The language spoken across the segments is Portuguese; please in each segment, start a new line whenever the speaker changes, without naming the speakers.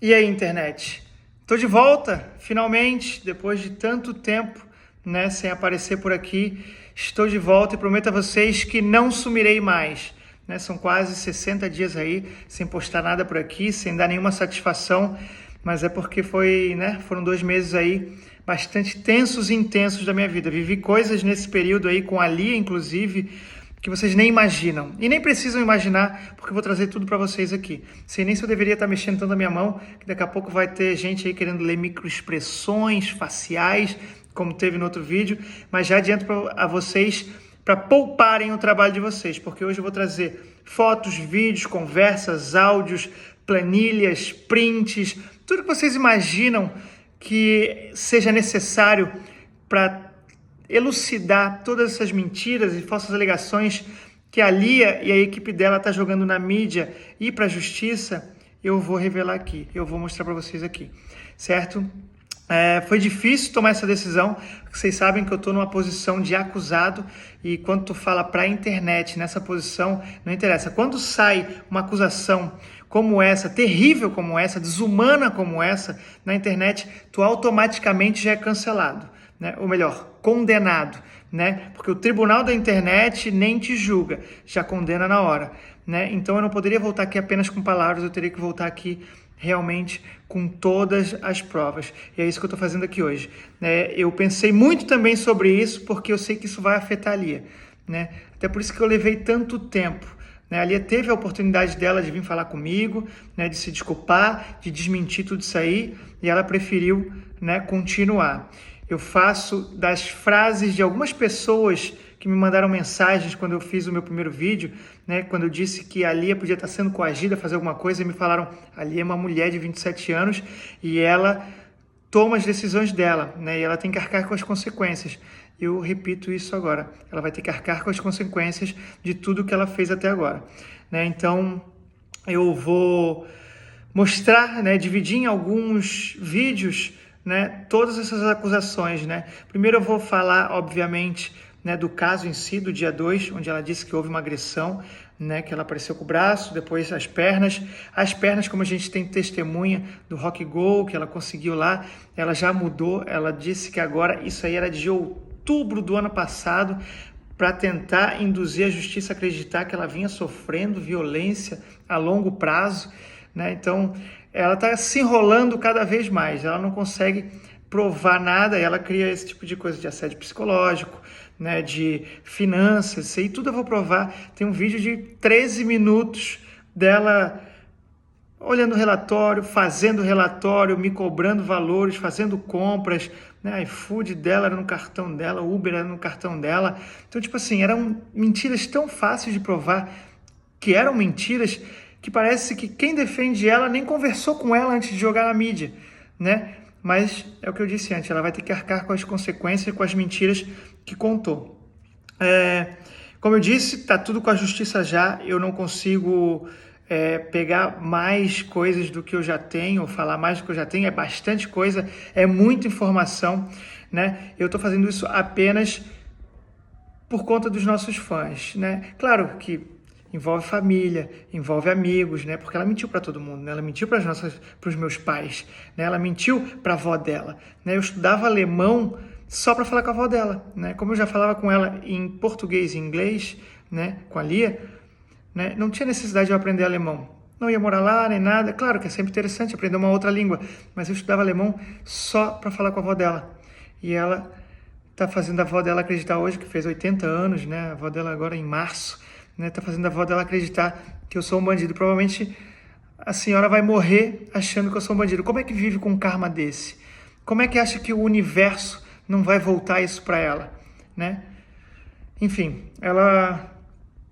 E aí, internet? Tô de volta, finalmente, depois de tanto tempo, né, sem aparecer por aqui. Estou de volta e prometo a vocês que não sumirei mais, né? São quase 60 dias aí sem postar nada por aqui, sem dar nenhuma satisfação, mas é porque foram 2 meses aí bastante tensos e intensos da minha vida. Vivi coisas nesse período aí com a Lia, inclusive, que vocês nem imaginam. E nem precisam imaginar, porque eu vou trazer tudo para vocês aqui. Sei nem se eu deveria estar mexendo tanto a minha mão, que daqui a pouco vai ter gente aí querendo ler microexpressões faciais, como teve no outro vídeo, mas já adianto a vocês para pouparem o trabalho de vocês, porque hoje eu vou trazer fotos, vídeos, conversas, áudios, planilhas, prints, tudo que vocês imaginam que seja necessário para elucidar todas essas mentiras e falsas alegações que a Lia e a equipe dela está jogando na mídia e para a justiça, eu vou revelar aqui, eu vou mostrar para vocês aqui, certo? Foi difícil tomar essa decisão, porque vocês sabem que eu estou numa posição de acusado e quando tu fala para a internet nessa posição, não interessa. Quando sai uma acusação como essa, terrível como essa, desumana como essa, na internet, tu automaticamente já é cancelado, né? Ou melhor, condenado, né? Porque o tribunal da internet nem te julga, já condena na hora, né? Então eu não poderia voltar aqui apenas com palavras, eu teria que voltar aqui realmente com todas as provas. E é isso que eu estou fazendo aqui hoje. Eu pensei muito também sobre isso, porque eu sei que isso vai afetar a Lia, né? Até por isso que eu levei tanto tempo. A Lia teve a oportunidade dela de vir falar comigo, né, de se desculpar, de desmentir tudo isso aí, e ela preferiu, né, continuar. Eu faço das frases de algumas pessoas que me mandaram mensagens quando eu fiz o meu primeiro vídeo, né, quando eu disse que a Lia podia estar sendo coagida a fazer alguma coisa, e me falaram, a Lia é uma mulher de 27 anos e ela toma as decisões dela, né, e ela tem que arcar com as consequências. Eu repito isso agora, ela vai ter que arcar com as consequências de tudo que ela fez até agora, né? Então, eu vou mostrar, né, dividir em alguns vídeos, né, todas essas acusações, né? Primeiro eu vou falar, obviamente, né, do caso em si, do dia 2, onde ela disse que houve uma agressão, né, que ela apareceu com o braço, depois as pernas, como a gente tem testemunha do Rock Go, que ela conseguiu lá, ela já mudou, ela disse que agora, isso aí era de outubro do ano passado, para tentar induzir a justiça a acreditar que ela vinha sofrendo violência a longo prazo, né? Então, ela está se enrolando cada vez mais, ela não consegue provar nada, ela cria esse tipo de coisa de assédio psicológico, né, de finanças, isso aí tudo eu vou provar. Tem um vídeo de 13 minutos dela olhando o relatório, fazendo relatório, me cobrando valores, fazendo compras, né? iFood dela era no cartão dela, Uber era no cartão dela. Então, tipo assim, eram mentiras tão fáceis de provar que eram mentiras que parece que quem defende ela nem conversou com ela antes de jogar na mídia, né? Mas é o que eu disse antes, ela vai ter que arcar com as consequências, com as mentiras que contou. Como eu disse, tá tudo com a justiça já, eu não consigo pegar mais coisas do que eu já tenho, falar mais do que eu já tenho, é bastante coisa, é muita informação, né? Eu tô fazendo isso apenas por conta dos nossos fãs, né? Claro que envolve família, envolve amigos, né? Porque ela mentiu para todo mundo, né? Ela mentiu para os meus pais, né? Ela mentiu para a avó dela, né? Eu estudava alemão só para falar com a avó dela, né? Como eu já falava com ela em português e inglês, né? Com a Lia, né? Não tinha necessidade de eu aprender alemão. Não ia morar lá nem nada. Claro que é sempre interessante aprender uma outra língua, mas eu estudava alemão só para falar com a avó dela. E ela tá fazendo a avó dela acreditar hoje, que fez 80 anos, né? A avó dela agora em março, né? Tá fazendo a avó dela acreditar que eu sou um bandido. Provavelmente a senhora vai morrer achando que eu sou um bandido. Como é que vive com um karma desse? Como é que acha que o universo não vai voltar isso para ela, né? Enfim, ela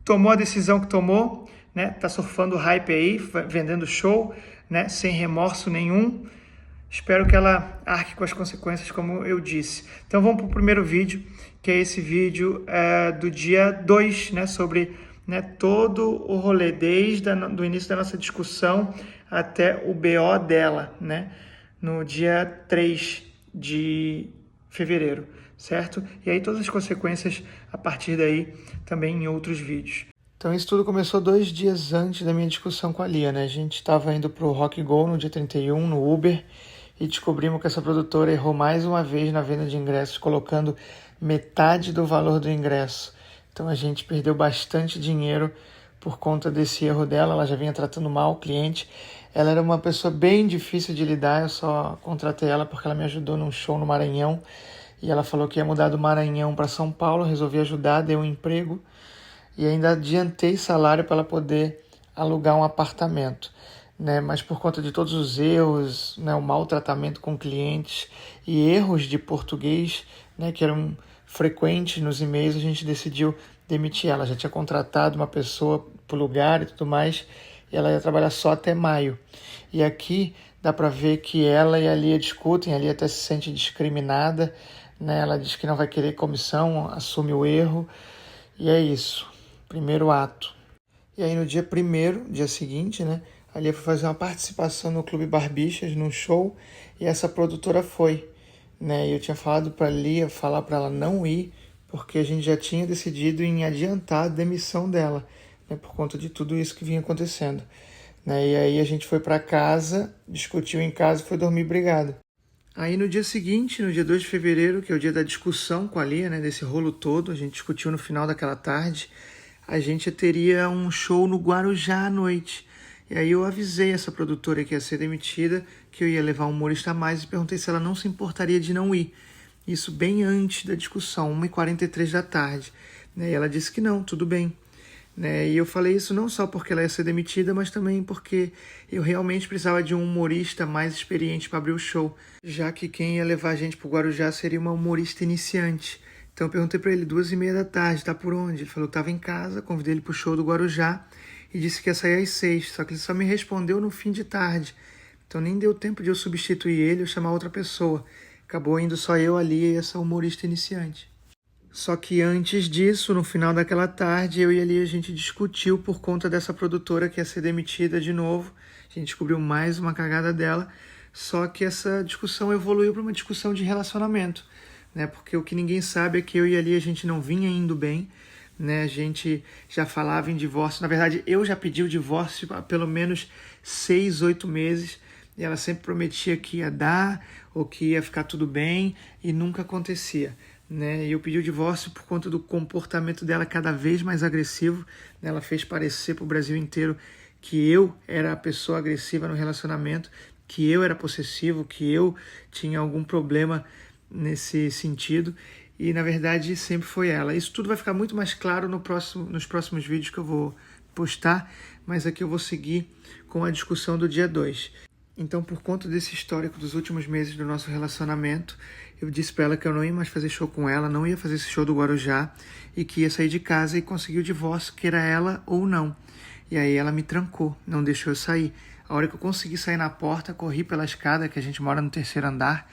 tomou a decisão que tomou, né? Tá surfando o hype aí, vendendo show, né? Sem remorso nenhum. Espero que ela arque com as consequências, como eu disse. Então vamos para o primeiro vídeo, que é esse vídeo do dia 2, né, sobre, né, todo o rolê, desde o início da nossa discussão até o BO dela, né, no dia 3 de fevereiro, certo? E aí todas as consequências a partir daí também em outros vídeos. Então isso tudo começou 2 dias antes da minha discussão com a Lia, né? A gente estava indo pro Rock Go no dia 31, no Uber, e descobrimos que essa produtora errou mais uma vez na venda de ingressos, colocando metade do valor do ingresso. Então a gente perdeu bastante dinheiro por conta desse erro dela. Ela já vinha tratando mal o cliente. Ela era uma pessoa bem difícil de lidar, eu só contratei ela porque ela me ajudou num show no Maranhão, e ela falou que ia mudar do Maranhão para São Paulo, resolvi ajudar, dei um emprego, e ainda adiantei salário para ela poder alugar um apartamento, né? Mas por conta de todos os erros, né, o mau tratamento com clientes e erros de português, né, que eram frequentes nos e-mails, a gente decidiu demitir ela. Já tinha contratado uma pessoa para o lugar e tudo mais, e ela ia trabalhar só até maio. E aqui dá para ver que ela e a Lia discutem, a Lia até se sente discriminada, né? Ela diz que não vai querer comissão, assume o erro, e é isso. Primeiro ato. E aí no dia primeiro, dia seguinte, né, a Lia foi fazer uma participação no Clube Barbixas, num show, e essa produtora foi, né, e eu tinha falado para a Lia, falar para ela não ir, porque a gente já tinha decidido em adiantar a demissão dela, né, por conta de tudo isso que vinha acontecendo, né, e aí a gente foi para casa, discutiu em casa e foi dormir brigado. Aí no dia seguinte, no dia 2 de fevereiro, que é o dia da discussão com a Lia, né, desse rolo todo, a gente discutiu no final daquela tarde, a gente teria um show no Guarujá à noite. E aí eu avisei essa produtora que ia ser demitida, que eu ia levar um humorista a mais, e perguntei se ela não se importaria de não ir. Isso bem antes da discussão, 1h43 da tarde. E ela disse que não, tudo bem. E eu falei isso não só porque ela ia ser demitida, mas também porque eu realmente precisava de um humorista mais experiente para abrir o show, já que quem ia levar a gente para o Guarujá seria uma humorista iniciante. Então eu perguntei para ele, 2h30 da tarde, tá por onde? Ele falou que estava em casa, convidei ele pro show do Guarujá e disse que ia sair às 6, só que ele só me respondeu no fim de tarde. Então nem deu tempo de eu substituir ele ou chamar outra pessoa. Acabou indo só eu ali e essa humorista iniciante. Só que antes disso, no final daquela tarde, eu e ali a gente discutiu por conta dessa produtora que ia ser demitida de novo. A gente descobriu mais uma cagada dela, só que essa discussão evoluiu para uma discussão de relacionamento. Né? Porque o que ninguém sabe é que eu e ali a gente não vinha indo bem, né? A gente já falava em divórcio. Na verdade, eu já pedi o divórcio há pelo menos 6, 8 meses, e ela sempre prometia que ia dar ou que ia ficar tudo bem, e nunca acontecia. Né? E eu pedi o divórcio por conta do comportamento dela cada vez mais agressivo. Ela fez parecer para o Brasil inteiro que eu era a pessoa agressiva no relacionamento, que eu era possessivo, que eu tinha algum problema nesse sentido, e na verdade sempre foi ela. Isso tudo vai ficar muito mais claro nos próximos vídeos que eu vou postar, mas aqui eu vou seguir com a discussão do dia 2. Então, por conta desse histórico dos últimos meses do nosso relacionamento, eu disse para ela que eu não ia mais fazer show com ela, não ia fazer esse show do Guarujá, e que ia sair de casa e conseguir o divórcio, queira ela ou não. E aí ela me trancou, não deixou eu sair. A hora que eu consegui sair na porta, corri pela escada, que a gente mora no 3º andar.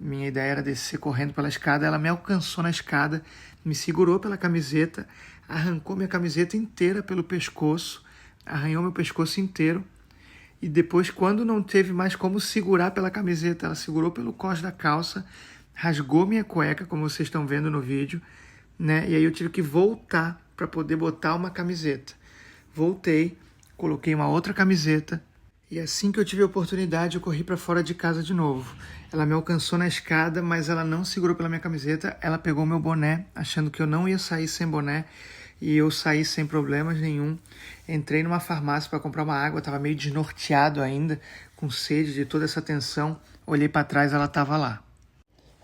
Minha ideia era descer correndo pela escada. Ela me alcançou na escada, me segurou pela camiseta, arrancou minha camiseta inteira pelo pescoço, arranhou meu pescoço inteiro. E depois, quando não teve mais como segurar pela camiseta, ela segurou pelo cós da calça, rasgou minha cueca, como vocês estão vendo no vídeo, né? E aí eu tive que voltar para poder botar uma camiseta. Voltei, coloquei uma outra camiseta, e assim que eu tive a oportunidade, eu corri para fora de casa de novo. Ela me alcançou na escada, mas ela não segurou pela minha camiseta. Ela pegou meu boné, achando que eu não ia sair sem boné. E eu saí sem problemas nenhum. Entrei numa farmácia para comprar uma água. Estava meio desnorteado ainda, com sede de toda essa tensão. Olhei para trás, ela estava lá.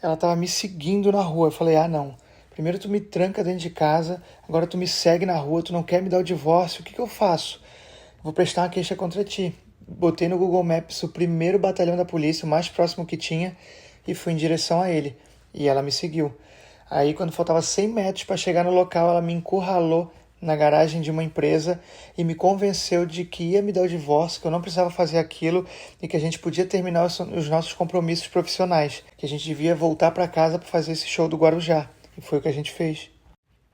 Ela estava me seguindo na rua. Eu falei, não. Primeiro tu me tranca dentro de casa, agora tu me segue na rua, tu não quer me dar o divórcio. O que eu faço? Vou prestar uma queixa contra ti. Botei no Google Maps o primeiro batalhão da polícia, o mais próximo que tinha, e fui em direção a ele. E ela me seguiu. Aí, quando faltava 100 metros para chegar no local, ela me encurralou na garagem de uma empresa e me convenceu de que ia me dar o divórcio, que eu não precisava fazer aquilo e que a gente podia terminar os nossos compromissos profissionais, que a gente devia voltar para casa para fazer esse show do Guarujá. E foi o que a gente fez.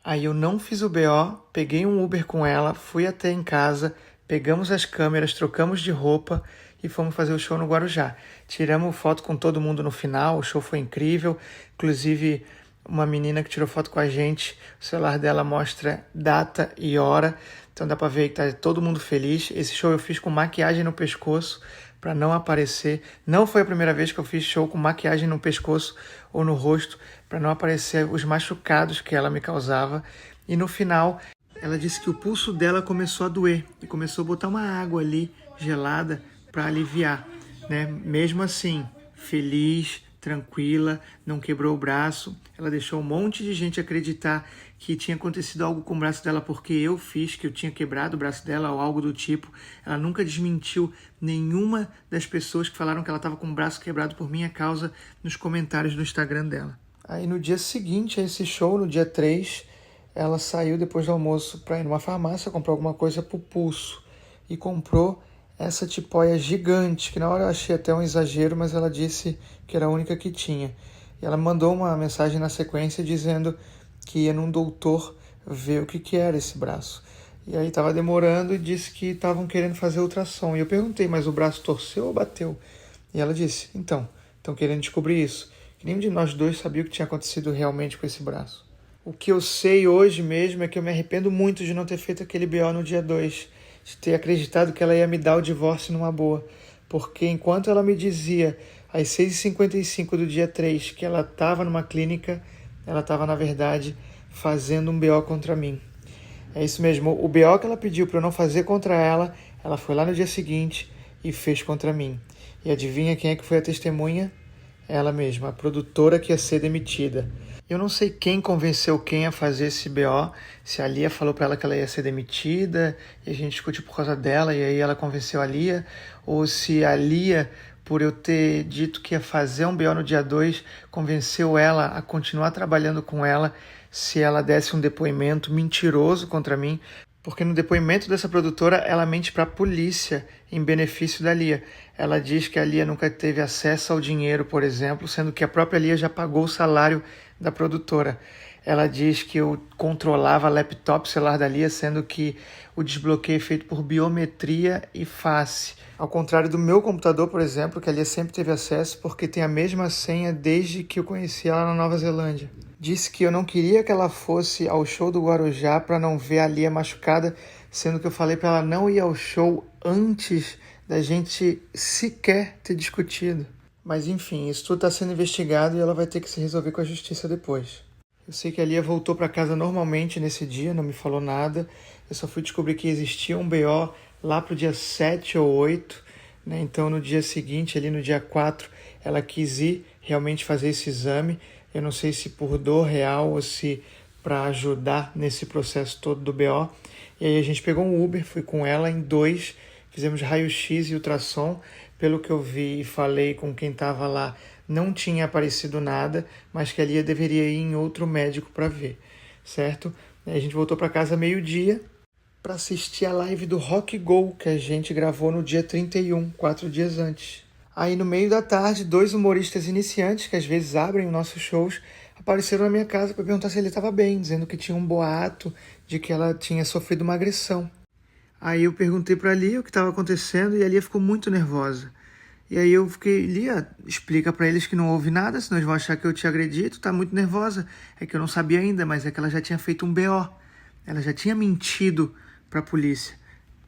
Aí eu não fiz o BO, peguei um Uber com ela, fui até em casa, pegamos as câmeras, trocamos de roupa e fomos fazer o show no Guarujá. Tiramos foto com todo mundo no final, o show foi incrível. Inclusive, uma menina que tirou foto com a gente, o celular dela mostra data e hora, então dá pra ver que tá todo mundo feliz. Esse show eu fiz com maquiagem no pescoço, para não aparecer. Não foi a primeira vez que eu fiz show com maquiagem no pescoço ou no rosto, para não aparecer os machucados que ela me causava. E no final, ela disse que o pulso dela começou a doer e começou a botar uma água ali gelada para aliviar, né? Mesmo assim, feliz, tranquila, não quebrou o braço. Ela deixou um monte de gente acreditar que tinha acontecido algo com o braço dela porque eu fiz, que eu tinha quebrado o braço dela ou algo do tipo. Ela nunca desmentiu nenhuma das pessoas que falaram que ela estava com o braço quebrado por minha causa nos comentários do Instagram dela. Aí no dia seguinte a esse show, no dia 3, ela saiu depois do almoço para ir numa farmácia comprar alguma coisa pro pulso e comprou essa tipóia gigante, que na hora eu achei até um exagero, mas ela disse que era a única que tinha. E ela mandou uma mensagem na sequência dizendo que ia num doutor ver o que era esse braço. E aí estava demorando e disse que estavam querendo fazer ultrassom. E eu perguntei, mas o braço torceu ou bateu? E ela disse, então, estão querendo descobrir isso. Que nenhum de nós dois sabia o que tinha acontecido realmente com esse braço. O que eu sei hoje mesmo é que eu me arrependo muito de não ter feito aquele BO no dia 2, de ter acreditado que ela ia me dar o divórcio numa boa. Porque enquanto ela me dizia, às 6h55 do dia 3, que ela estava numa clínica, ela estava, na verdade, fazendo um BO contra mim. É isso mesmo, o BO que ela pediu para eu não fazer contra ela, ela foi lá no dia seguinte e fez contra mim. E adivinha quem é que foi a testemunha? Ela mesma, a produtora que ia ser demitida. Eu não sei quem convenceu quem a fazer esse BO, se a Lia falou para ela que ela ia ser demitida e a gente discutiu por causa dela e aí ela convenceu a Lia, ou se a Lia, por eu ter dito que ia fazer um BO no dia 2, convenceu ela a continuar trabalhando com ela se ela desse um depoimento mentiroso contra mim, porque no depoimento dessa produtora ela mente para a polícia em benefício da Lia. Ela diz que a Lia nunca teve acesso ao dinheiro, por exemplo, sendo que a própria Lia já pagou o salário da produtora. Ela diz que eu controlava laptop celular da Lia, sendo que o desbloqueio é feito por biometria e face. Ao contrário do meu computador, por exemplo, que a Lia sempre teve acesso porque tem a mesma senha desde que eu conheci ela na Nova Zelândia. Disse que eu não queria que ela fosse ao show do Guarujá para não ver a Lia machucada, sendo que eu falei para ela não ir ao show antes da gente sequer ter discutido. Mas enfim, isso tudo está sendo investigado e ela vai ter que se resolver com a justiça depois. Eu sei que a Lia voltou para casa normalmente nesse dia, não me falou nada. Eu só fui descobrir que existia um BO lá pro dia 7 ou 8, né? Então no dia seguinte, ali no dia 4, ela quis ir realmente fazer esse exame. Eu não sei se por dor real ou se para ajudar nesse processo todo do BO. E aí a gente pegou um Uber, fui com ela em 2, fizemos raio-x e ultrassom. Pelo que eu vi e falei com quem estava lá, não tinha aparecido nada, mas que a Lia deveria ir em outro médico para ver, certo? E a gente voltou para casa meio-dia para assistir a live do Rock Go, que a gente gravou no dia 31, 4 dias antes. Aí no meio da tarde, 2 humoristas iniciantes, que às vezes abrem os nossos shows, apareceram na minha casa para perguntar se ele estava bem, dizendo que tinha um boato de que ela tinha sofrido uma agressão. Aí eu perguntei para a Lia o que estava acontecendo e a Lia ficou muito nervosa. E aí eu fiquei, Lia, explica para eles que não houve nada, senão eles vão achar que eu te agredi, tu tá muito nervosa. É que eu não sabia ainda, mas é que ela já tinha feito um BO. Ela já tinha mentido para a polícia.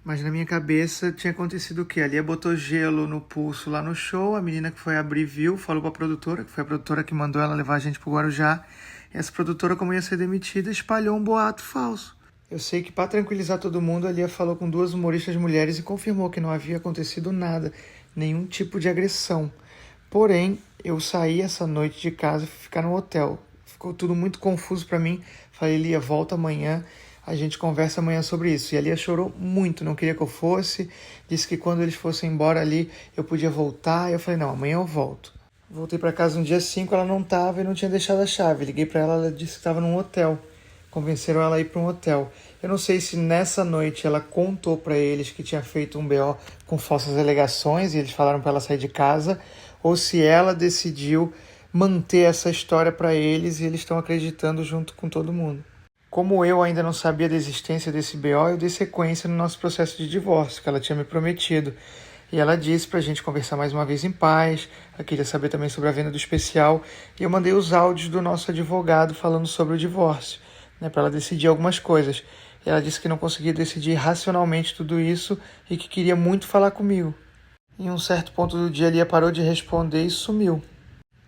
Mas na minha cabeça tinha acontecido o quê? A Lia botou gelo no pulso lá no show, a menina que foi abrir viu, falou para a produtora, que foi a produtora que mandou ela levar a gente pro Guarujá. E essa produtora, como ia ser demitida, espalhou um boato falso. Eu sei que para tranquilizar todo mundo, a Lia falou com 2 humoristas mulheres e confirmou que não havia acontecido nada, nenhum tipo de agressão. Porém, eu saí essa noite de casa e fui ficar no hotel. Ficou tudo muito confuso para mim. Falei, Lia, volta amanhã, a gente conversa amanhã sobre isso. E a Lia chorou muito, não queria que eu fosse. Disse que quando eles fossem embora ali, eu podia voltar. Eu falei, não, amanhã eu volto. Voltei para casa no dia 5, ela não estava e não tinha deixado a chave. Liguei para ela, ela disse que estava num hotel. Convenceram ela a ir para um hotel. Eu não sei se nessa noite ela contou para eles que tinha feito um BO com falsas alegações e eles falaram para ela sair de casa, ou se ela decidiu manter essa história para eles e eles estão acreditando junto com todo mundo. Como eu ainda não sabia da existência desse BO, eu dei sequência no nosso processo de divórcio, que ela tinha me prometido. E ela disse pra gente conversar mais uma vez em paz. Ela queria saber também sobre a venda do especial. E eu mandei os áudios do nosso advogado falando sobre o divórcio, né, para ela decidir algumas coisas. E ela disse que não conseguia decidir racionalmente tudo isso e que queria muito falar comigo. Em um certo ponto do dia, a Lia parou de responder e sumiu.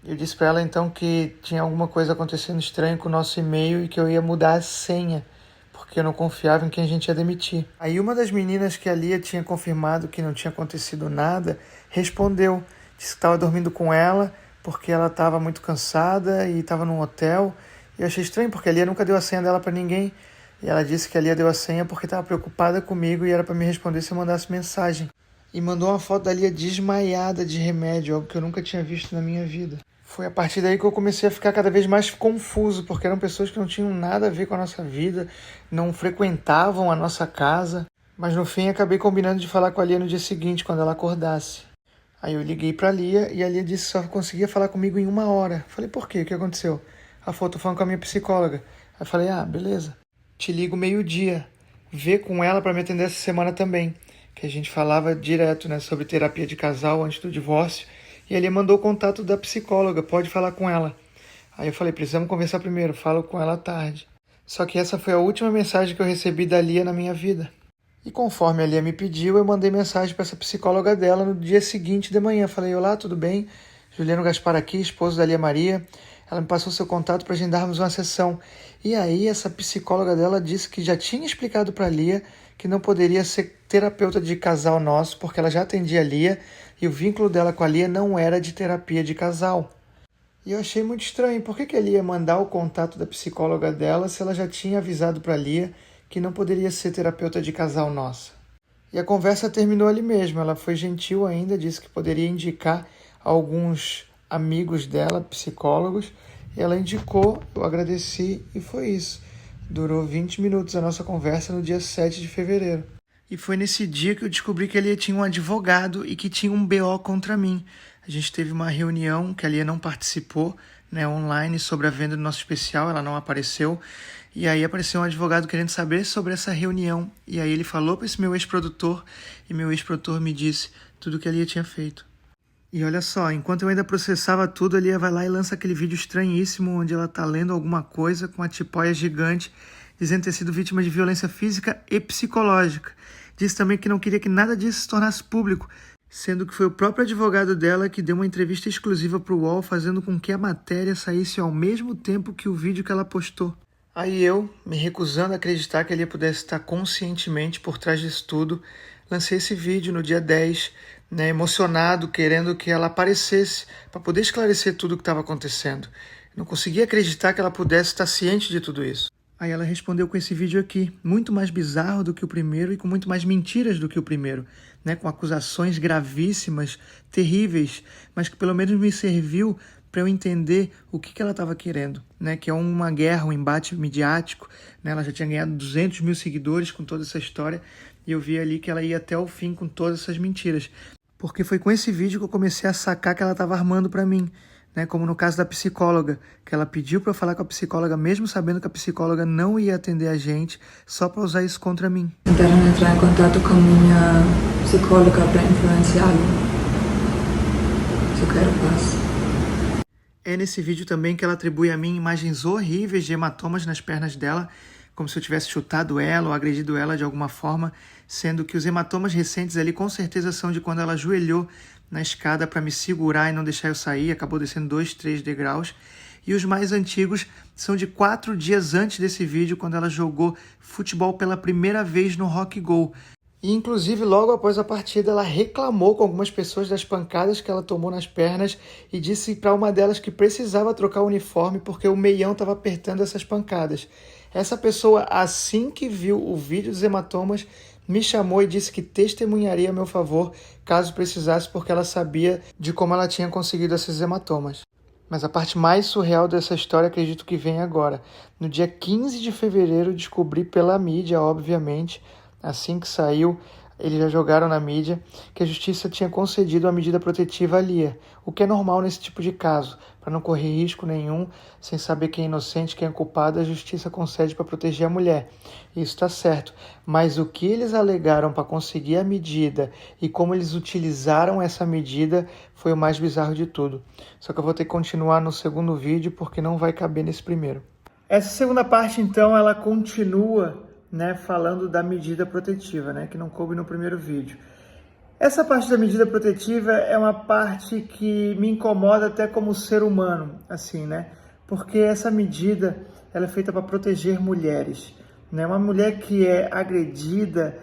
Eu disse para ela então que tinha alguma coisa acontecendo estranha com o nosso e-mail e que eu ia mudar a senha, porque eu não confiava em quem a gente ia demitir. Aí uma das meninas que a Lia tinha confirmado que não tinha acontecido nada, respondeu. Disse que estava dormindo com ela, porque ela estava muito cansada e estava num hotel. E eu achei estranho, porque a Lia nunca deu a senha dela para ninguém. E ela disse que a Lia deu a senha porque estava preocupada comigo e era para me responder se eu mandasse mensagem. E mandou uma foto da Lia desmaiada de remédio, algo que eu nunca tinha visto na minha vida. Foi a partir daí que eu comecei a ficar cada vez mais confuso, porque eram pessoas que não tinham nada a ver com a nossa vida, não frequentavam a nossa casa. Mas no fim acabei combinando de falar com a Lia no dia seguinte, quando ela acordasse. Aí eu liguei pra Lia e a Lia disse que só conseguia falar comigo em 1 hora. Falei, por quê? O que aconteceu? Ela falou, tô falando com a minha psicóloga. Aí eu falei, beleza. Te ligo meio-dia. Vê com ela pra me atender essa semana também. Que a gente falava direto, né, sobre terapia de casal antes do divórcio, e ele mandou o contato da psicóloga, pode falar com ela. Aí eu falei, precisamos conversar primeiro, falo com ela à tarde. Só que essa foi a última mensagem que eu recebi da Lia na minha vida. E conforme a Lia me pediu, eu mandei mensagem para essa psicóloga dela no dia seguinte de manhã. Falei, olá, tudo bem? Juliano Gaspar aqui, esposo da Lia Maria. Ela me passou seu contato para agendarmos uma sessão. E aí essa psicóloga dela disse que já tinha explicado para a Lia que não poderia ser terapeuta de casal nosso, porque ela já atendia a Lia e o vínculo dela com a Lia não era de terapia de casal. E eu achei muito estranho, por que a Lia ia mandar o contato da psicóloga dela se ela já tinha avisado para a Lia que não poderia ser terapeuta de casal nossa? E a conversa terminou ali mesmo, ela foi gentil ainda, disse que poderia indicar alguns amigos dela, psicólogos, e ela indicou, eu agradeci e foi isso. Durou 20 minutos a nossa conversa no dia 7 de fevereiro. E foi nesse dia que eu descobri que a Lia tinha um advogado e que tinha um BO contra mim. A gente teve uma reunião que a Lia não participou, né, online, sobre a venda do nosso especial, ela não apareceu. E aí apareceu um advogado querendo saber sobre essa reunião. E aí ele falou para esse meu ex-produtor, e meu ex-produtor me disse tudo que a Lia tinha feito. E olha só, enquanto eu ainda processava tudo, a Lia vai lá e lança aquele vídeo estranhíssimo onde ela tá lendo alguma coisa com uma tipóia gigante, dizendo ter sido vítima de violência física e psicológica. Disse também que não queria que nada disso se tornasse público, sendo que foi o próprio advogado dela que deu uma entrevista exclusiva para o UOL, fazendo com que a matéria saísse ao mesmo tempo que o vídeo que ela postou. Aí eu, me recusando a acreditar que a Lia pudesse estar conscientemente por trás disso tudo, lancei esse vídeo no dia 10, né, emocionado, querendo que ela aparecesse para poder esclarecer tudo o que estava acontecendo. Não conseguia acreditar que ela pudesse estar ciente de tudo isso. Aí ela respondeu com esse vídeo aqui, muito mais bizarro do que o primeiro e com muito mais mentiras do que o primeiro, né, com acusações gravíssimas, terríveis, mas que pelo menos me serviu para eu entender o que ela estava querendo, né, que é uma guerra, um embate midiático, né, ela já tinha ganhado 200 mil seguidores com toda essa história e eu vi ali que ela ia até o fim com todas essas mentiras. Porque foi com esse vídeo que eu comecei a sacar que ela estava armando para mim, né? Como no caso da psicóloga, que ela pediu para eu falar com a psicóloga, mesmo sabendo que a psicóloga não ia atender a gente, só para usar isso contra mim.
Tentaram entrar em contato com a minha psicóloga para influenciá-lo. Se eu quero paz.
É nesse vídeo também que ela atribui a mim imagens horríveis de hematomas nas pernas dela, como se eu tivesse chutado ela ou agredido ela de alguma forma, sendo que os hematomas recentes ali com certeza são de quando ela ajoelhou na escada para me segurar e não deixar eu sair, acabou descendo 2, 3 degraus. E os mais antigos são de 4 dias antes desse vídeo, quando ela jogou futebol pela primeira vez no Rock Go. E inclusive logo após a partida ela reclamou com algumas pessoas das pancadas que ela tomou nas pernas e disse para uma delas que precisava trocar o uniforme porque o meião estava apertando essas pancadas. Essa pessoa, assim que viu o vídeo dos hematomas, me chamou e disse que testemunharia a meu favor caso precisasse, porque ela sabia de como ela tinha conseguido esses hematomas. Mas a parte mais surreal dessa história acredito que vem agora. No dia 15 de fevereiro descobri pela mídia, obviamente, assim que saiu eles já jogaram na mídia que a justiça tinha concedido a medida protetiva a Lia, o que é normal nesse tipo de caso. Para não correr risco nenhum, sem saber quem é inocente, quem é culpado, a justiça concede para proteger a mulher. Isso está certo. Mas o que eles alegaram para conseguir a medida e como eles utilizaram essa medida foi o mais bizarro de tudo. Só que eu vou ter que continuar no segundo vídeo porque não vai caber nesse primeiro. Essa segunda parte, então, ela continua, falando da medida protetiva, que não coube no primeiro vídeo. Essa parte da medida protetiva é uma parte que me incomoda até como ser humano, assim, porque essa medida ela é feita para proteger mulheres, Uma mulher que é agredida,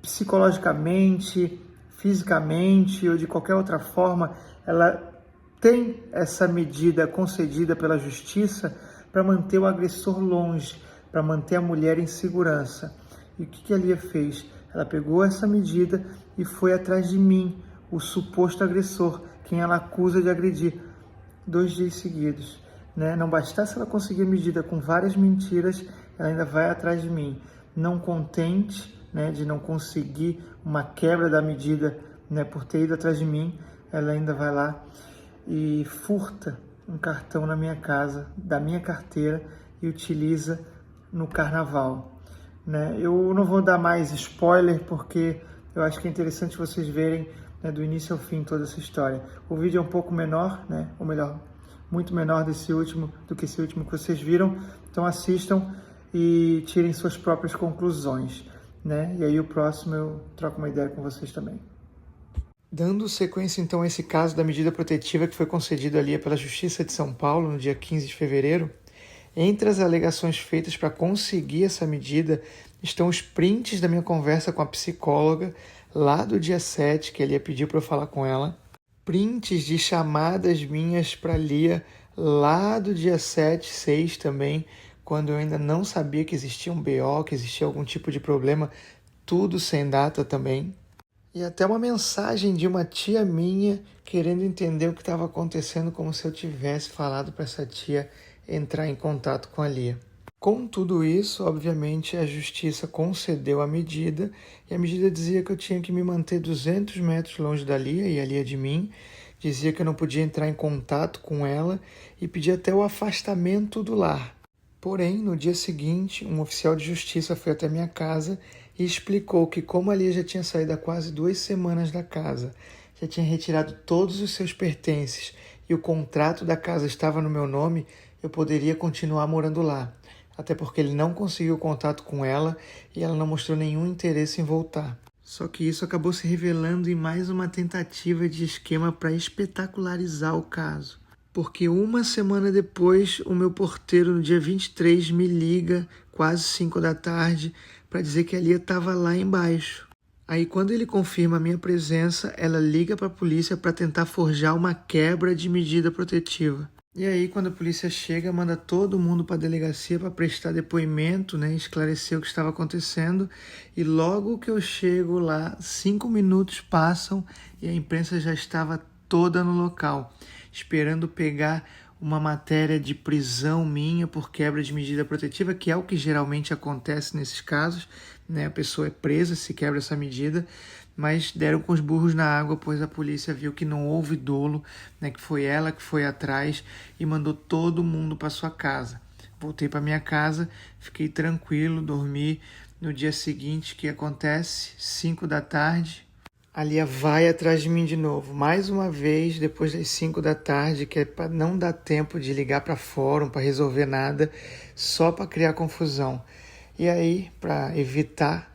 psicologicamente, fisicamente ou de qualquer outra forma, ela tem essa medida concedida pela justiça para manter o agressor longe, para manter a mulher em segurança. E o que a Lia fez? Ela pegou essa medida e foi atrás de mim, o suposto agressor, quem ela acusa de agredir, 2 dias seguidos. Não bastasse ela conseguir a medida com várias mentiras, ela ainda vai atrás de mim. Não contente de não conseguir uma quebra da medida por ter ido atrás de mim, ela ainda vai lá e furta um cartão na minha casa, da minha carteira, e utiliza no carnaval. Eu não vou dar mais spoiler, porque eu acho que é interessante vocês verem do início ao fim toda essa história. O vídeo é um pouco menor, ou melhor, muito menor do que esse último que vocês viram, então assistam e tirem suas próprias conclusões. E aí o próximo eu troco uma ideia com vocês também. Dando sequência, então, a esse caso da medida protetiva que foi concedida ali pela Justiça de São Paulo no dia 15 de fevereiro, entre as alegações feitas para conseguir essa medida estão os prints da minha conversa com a psicóloga lá do dia 7, que a Lia pediu para eu falar com ela, prints de chamadas minhas para a Lia lá do dia 7, 6 também, quando eu ainda não sabia que existia um BO, que existia algum tipo de problema, tudo sem data também. E até uma mensagem de uma tia minha querendo entender o que estava acontecendo, como se eu tivesse falado para essa tia entrar em contato com a Lia. Com tudo isso, obviamente, a justiça concedeu a medida, e a medida dizia que eu tinha que me manter 200 metros longe da Lia e a Lia de mim, dizia que eu não podia entrar em contato com ela e pedia até o afastamento do lar. Porém, no dia seguinte, um oficial de justiça foi até minha casa e explicou que, como a Lia já tinha saído há quase 2 semanas da casa, já tinha retirado todos os seus pertences e o contrato da casa estava no meu nome, eu poderia continuar morando lá, até porque ele não conseguiu contato com ela e ela não mostrou nenhum interesse em voltar. Só que isso acabou se revelando em mais uma tentativa de esquema para espetacularizar o caso. Porque 1 semana depois, o meu porteiro, no dia 23, me liga, quase 5 da tarde, para dizer que a Lia estava lá embaixo. Aí, quando ele confirma a minha presença, ela liga para a polícia para tentar forjar uma quebra de medida protetiva. E aí, quando a polícia chega, manda todo mundo para a delegacia para prestar depoimento, esclarecer o que estava acontecendo. E logo que eu chego lá, 5 minutos passam e a imprensa já estava toda no local, esperando pegar uma matéria de prisão minha por quebra de medida protetiva, que é o que geralmente acontece nesses casos, A pessoa é presa se quebra essa medida, mas deram com os burros na água, pois a polícia viu que não houve dolo, que foi ela que foi atrás e mandou todo mundo para sua casa. Voltei para minha casa, fiquei tranquilo, dormi. No dia seguinte, o que acontece? 5 da tarde, a Lia vai atrás de mim de novo, mais uma vez, depois das 5 da tarde, que é para não dar tempo de ligar para fórum, para resolver nada, só para criar confusão. E aí, para evitar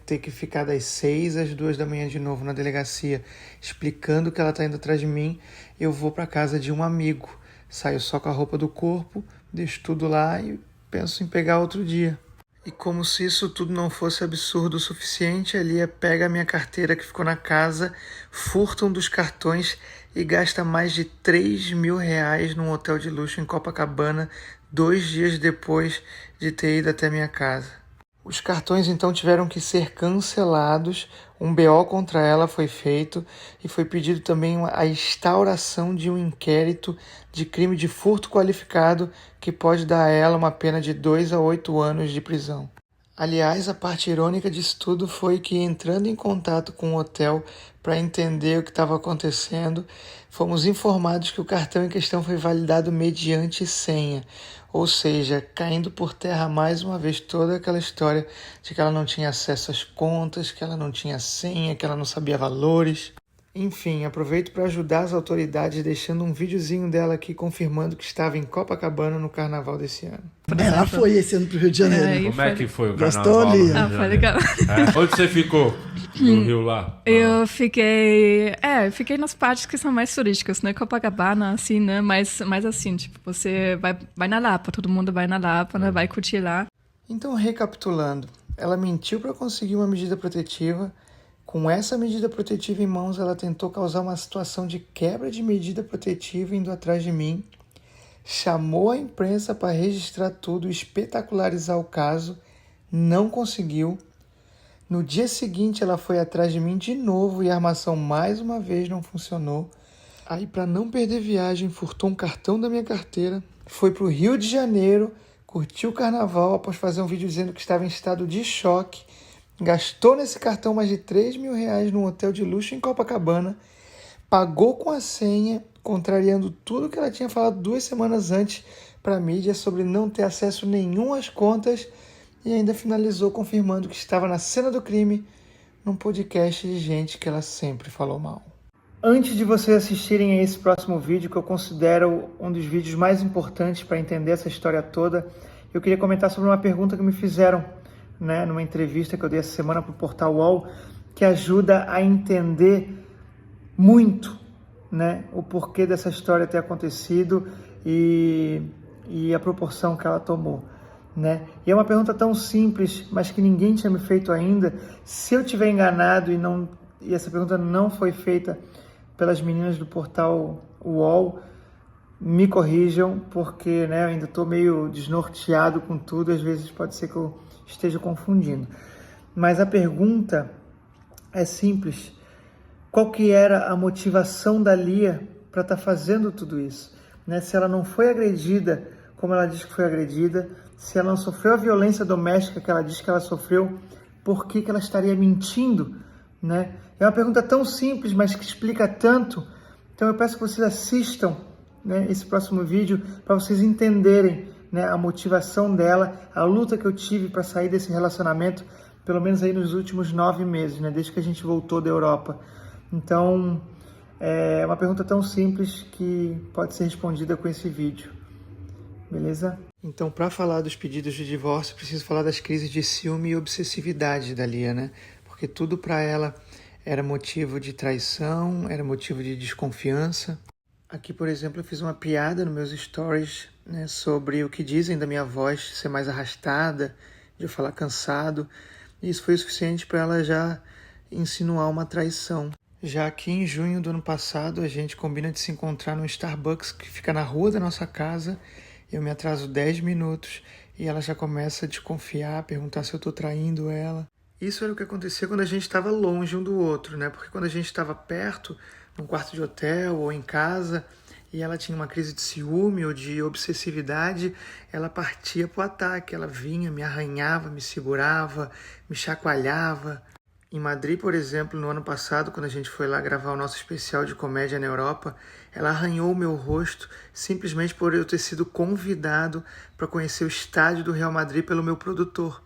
ter que ficar das 6 às 2 da manhã de novo na delegacia, explicando que ela está indo atrás de mim, eu vou para casa de um amigo, saio só com a roupa do corpo, deixo tudo lá e penso em pegar outro dia. E como se isso tudo não fosse absurdo o suficiente, a Lia pega a minha carteira que ficou na casa, furta um dos cartões e gasta mais de R$3.000 num hotel de luxo em Copacabana, 2 dias depois de ter ido até minha casa. Os cartões então tiveram que ser cancelados, um BO contra ela foi feito e foi pedido também a instauração de um inquérito de crime de furto qualificado que pode dar a ela uma pena de 2 a 8 anos de prisão. Aliás, a parte irônica disso tudo foi que, entrando em contato com o hotel para entender o que estava acontecendo, fomos informados que o cartão em questão foi validado mediante senha, ou seja, caindo por terra mais uma vez toda aquela história de que ela não tinha acesso às contas, que ela não tinha senha, que ela não sabia valores. Enfim, aproveito para ajudar as autoridades deixando um videozinho dela aqui confirmando que estava em Copacabana no carnaval desse ano.
Ela foi esse ano pro Rio de Janeiro.
Como é que foi o
Gostou,
carnaval?
Lia?
no Rio
Ah,
de
foi
Janeiro?
legal.
Onde você ficou no Rio lá?
Eu fiquei nas partes que são mais turísticas, né? Copacabana, assim, né? Mas assim, tipo, você vai na Lapa, todo mundo vai na Lapa, né? Vai curtir lá.
Então, recapitulando, ela mentiu para conseguir uma medida protetiva. Com essa medida protetiva em mãos, ela tentou causar uma situação de quebra de medida protetiva indo atrás de mim, chamou a imprensa para registrar tudo e espetacularizar o caso, não conseguiu. No dia seguinte, ela foi atrás de mim de novo e a armação mais uma vez não funcionou. Aí, para não perder viagem, furtou um cartão da minha carteira, foi para o Rio de Janeiro, curtiu o carnaval após fazer um vídeo dizendo que estava em estado de choque, gastou nesse cartão mais de R$3.000 num hotel de luxo em Copacabana, pagou com a senha, contrariando tudo que ela tinha falado 2 semanas antes para a mídia sobre não ter acesso nenhum às contas e ainda finalizou confirmando que estava na cena do crime num podcast de gente que ela sempre falou mal. Antes de vocês assistirem a esse próximo vídeo, que eu considero um dos vídeos mais importantes para entender essa história toda, eu queria comentar sobre uma pergunta que me fizeram, né, numa entrevista que eu dei essa semana para o Portal UOL, que ajuda a entender muito, né, o porquê dessa história ter acontecido e a proporção que ela tomou, né? E é uma pergunta tão simples, mas que ninguém tinha me feito ainda. Se eu estiver enganado e essa pergunta não foi feita pelas meninas do Portal UOL, me corrijam, porque, né, eu ainda estou meio desnorteado com tudo, às vezes pode ser que eu esteja confundindo. Mas a pergunta é simples. Qual que era a motivação da Lia para estar fazendo tudo isso? Né? Se ela não foi agredida como ela diz que foi agredida, se ela não sofreu a violência doméstica que ela diz que ela sofreu, por que ela estaria mentindo? Né? É uma pergunta tão simples, mas que explica tanto. Então eu peço que vocês assistam, né, esse próximo vídeo para vocês entenderem, né, a motivação dela, a luta que eu tive para sair desse relacionamento, pelo menos aí nos últimos 9 meses, né, desde que a gente voltou da Europa. Então, é uma pergunta tão simples que pode ser respondida com esse vídeo. Beleza? Então, para falar dos pedidos de divórcio, preciso falar das crises de ciúme e obsessividade da Lia, né? Porque tudo para ela era motivo de traição, era motivo de desconfiança. Aqui, por exemplo, eu fiz uma piada nos meus stories, né, sobre o que dizem da minha voz ser mais arrastada, de eu falar cansado. E isso foi o suficiente para ela já insinuar uma traição. Já aqui em junho do ano passado, a gente combina de se encontrar no Starbucks que fica na rua da nossa casa. Eu me atraso 10 minutos e ela já começa a desconfiar, perguntar se eu estou traindo ela. Isso era o que acontecia quando a gente estava longe um do outro, né? Porque quando a gente estava perto, num quarto de hotel ou em casa, e ela tinha uma crise de ciúme ou de obsessividade, ela partia para o ataque. Ela vinha, me arranhava, me segurava, me chacoalhava. Em Madrid, por exemplo, no ano passado, quando a gente foi lá gravar o nosso especial de comédia na Europa, ela arranhou o meu rosto simplesmente por eu ter sido convidado para conhecer o estádio do Real Madrid pelo meu produtor.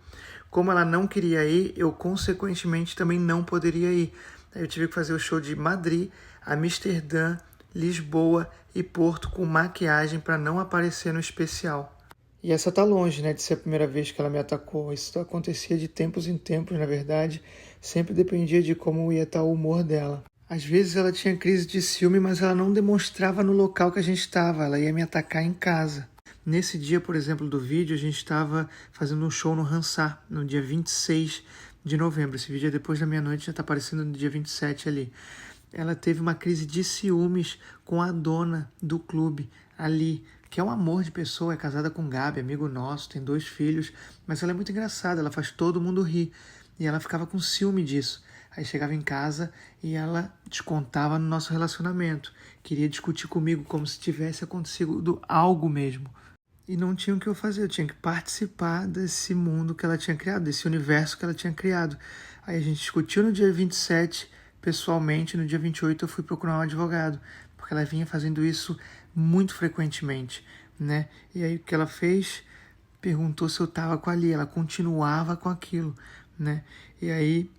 Como ela não queria ir, eu consequentemente também não poderia ir. Aí eu tive que fazer o show de Madrid, Amsterdã, Lisboa e Porto com maquiagem para não aparecer no especial. E essa tá longe, né, de ser a primeira vez que ela me atacou. Isso acontecia de tempos em tempos, na verdade. Sempre dependia de como ia estar o humor dela. Às vezes ela tinha crise de ciúme, mas ela não demonstrava no local que a gente estava. Ela ia me atacar em casa. Nesse dia, por exemplo, do vídeo, a gente estava fazendo um show no Hansá, no dia 26 de novembro. Esse vídeo é depois da meia-noite, já está aparecendo no dia 27 ali. Ela teve uma crise de ciúmes com a dona do clube ali, que é um amor de pessoa, é casada com Gabi, amigo nosso, tem 2 filhos, mas ela é muito engraçada, ela faz todo mundo rir. E ela ficava com ciúme disso. Aí chegava em casa e ela descontava no nosso relacionamento. Queria discutir comigo como se tivesse acontecido algo mesmo. E não tinha o que eu fazer, eu tinha que participar desse mundo que ela tinha criado, desse universo que ela tinha criado. Aí a gente discutiu no dia 27, pessoalmente, no dia 28 eu fui procurar um advogado, porque ela vinha fazendo isso muito frequentemente, né? E aí o que ela fez? Perguntou se eu estava com a Lia, ela continuava com aquilo, né? E aí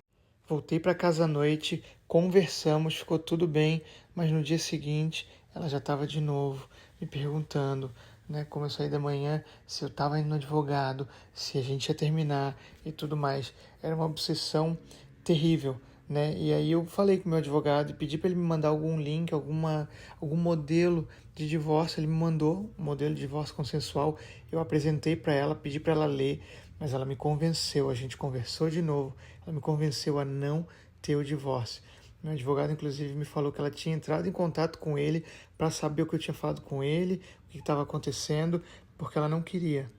voltei para casa à noite, conversamos, ficou tudo bem, mas no dia seguinte ela já estava de novo me perguntando, né, como eu saí da manhã, se eu estava indo no advogado, se a gente ia terminar e tudo mais. Era uma obsessão terrível, né? E aí eu falei com o meu advogado e pedi para ele me mandar algum link, algum modelo de divórcio. Ele me mandou um modelo de divórcio consensual, eu apresentei para ela, pedi para ela ler, mas ela me convenceu, a gente conversou de novo, ela me convenceu a não ter o divórcio. Meu advogado, inclusive, me falou que ela tinha entrado em contato com ele para saber o que eu tinha falado com ele, o que estava acontecendo, porque ela não queria.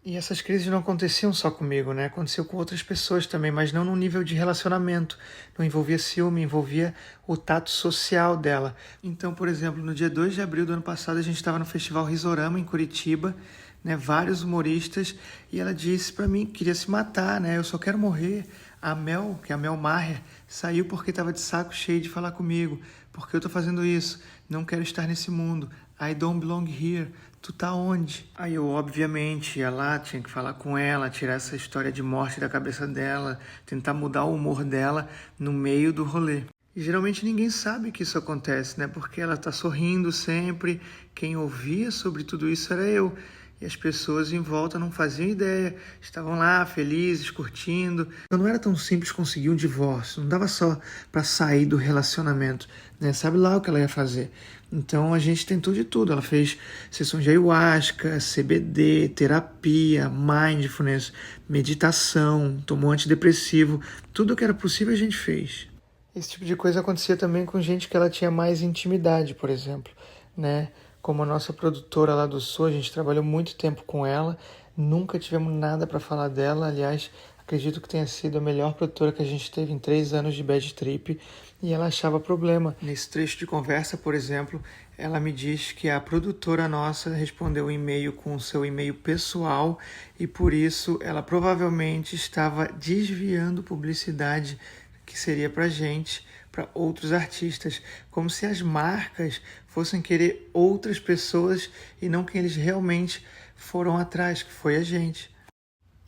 E essas crises não aconteciam só comigo, né? Aconteceu com outras pessoas também, mas não no nível de relacionamento. Não envolvia ciúme, envolvia o tato social dela. Então, por exemplo, no dia 2 de abril do ano passado, a gente estava no Festival Risorama, em Curitiba, né? Vários humoristas, e ela disse para mim que queria se matar, né? Eu só quero morrer. A Mel, que é a Mel Maher, saiu porque estava de saco cheio de falar comigo. Porque eu tô fazendo isso? Não quero estar nesse mundo. I don't belong here. Tu tá onde? Aí eu, obviamente, ia lá, tinha que falar com ela, tirar essa história de morte da cabeça dela, tentar mudar o humor dela no meio do rolê. E geralmente ninguém sabe que isso acontece, né? Porque ela tá sorrindo sempre. Quem ouvia sobre tudo isso era eu. E as pessoas em volta não faziam ideia, estavam lá felizes, curtindo. Então não era tão simples conseguir um divórcio, não dava só para sair do relacionamento, né? Sabe lá o que ela ia fazer. Então a gente tentou de tudo, ela fez sessões de ayahuasca, CBD, terapia, mindfulness, meditação, tomou antidepressivo, tudo o que era possível a gente fez. Esse tipo de coisa acontecia também com gente que ela tinha mais intimidade, por exemplo, né? Como a nossa produtora lá do Sul, a gente trabalhou muito tempo com ela, nunca tivemos nada para falar dela. Aliás, acredito que tenha sido a melhor produtora que a gente teve em 3 anos de Bad Trip, e ela achava problema. Nesse trecho de conversa, por exemplo, ela me diz que a produtora nossa respondeu o e-mail com o seu e-mail pessoal e por isso ela provavelmente estava desviando publicidade que seria para gente, para outros artistas, como se as marcas fossem querer outras pessoas e não quem eles realmente foram atrás, que foi a gente.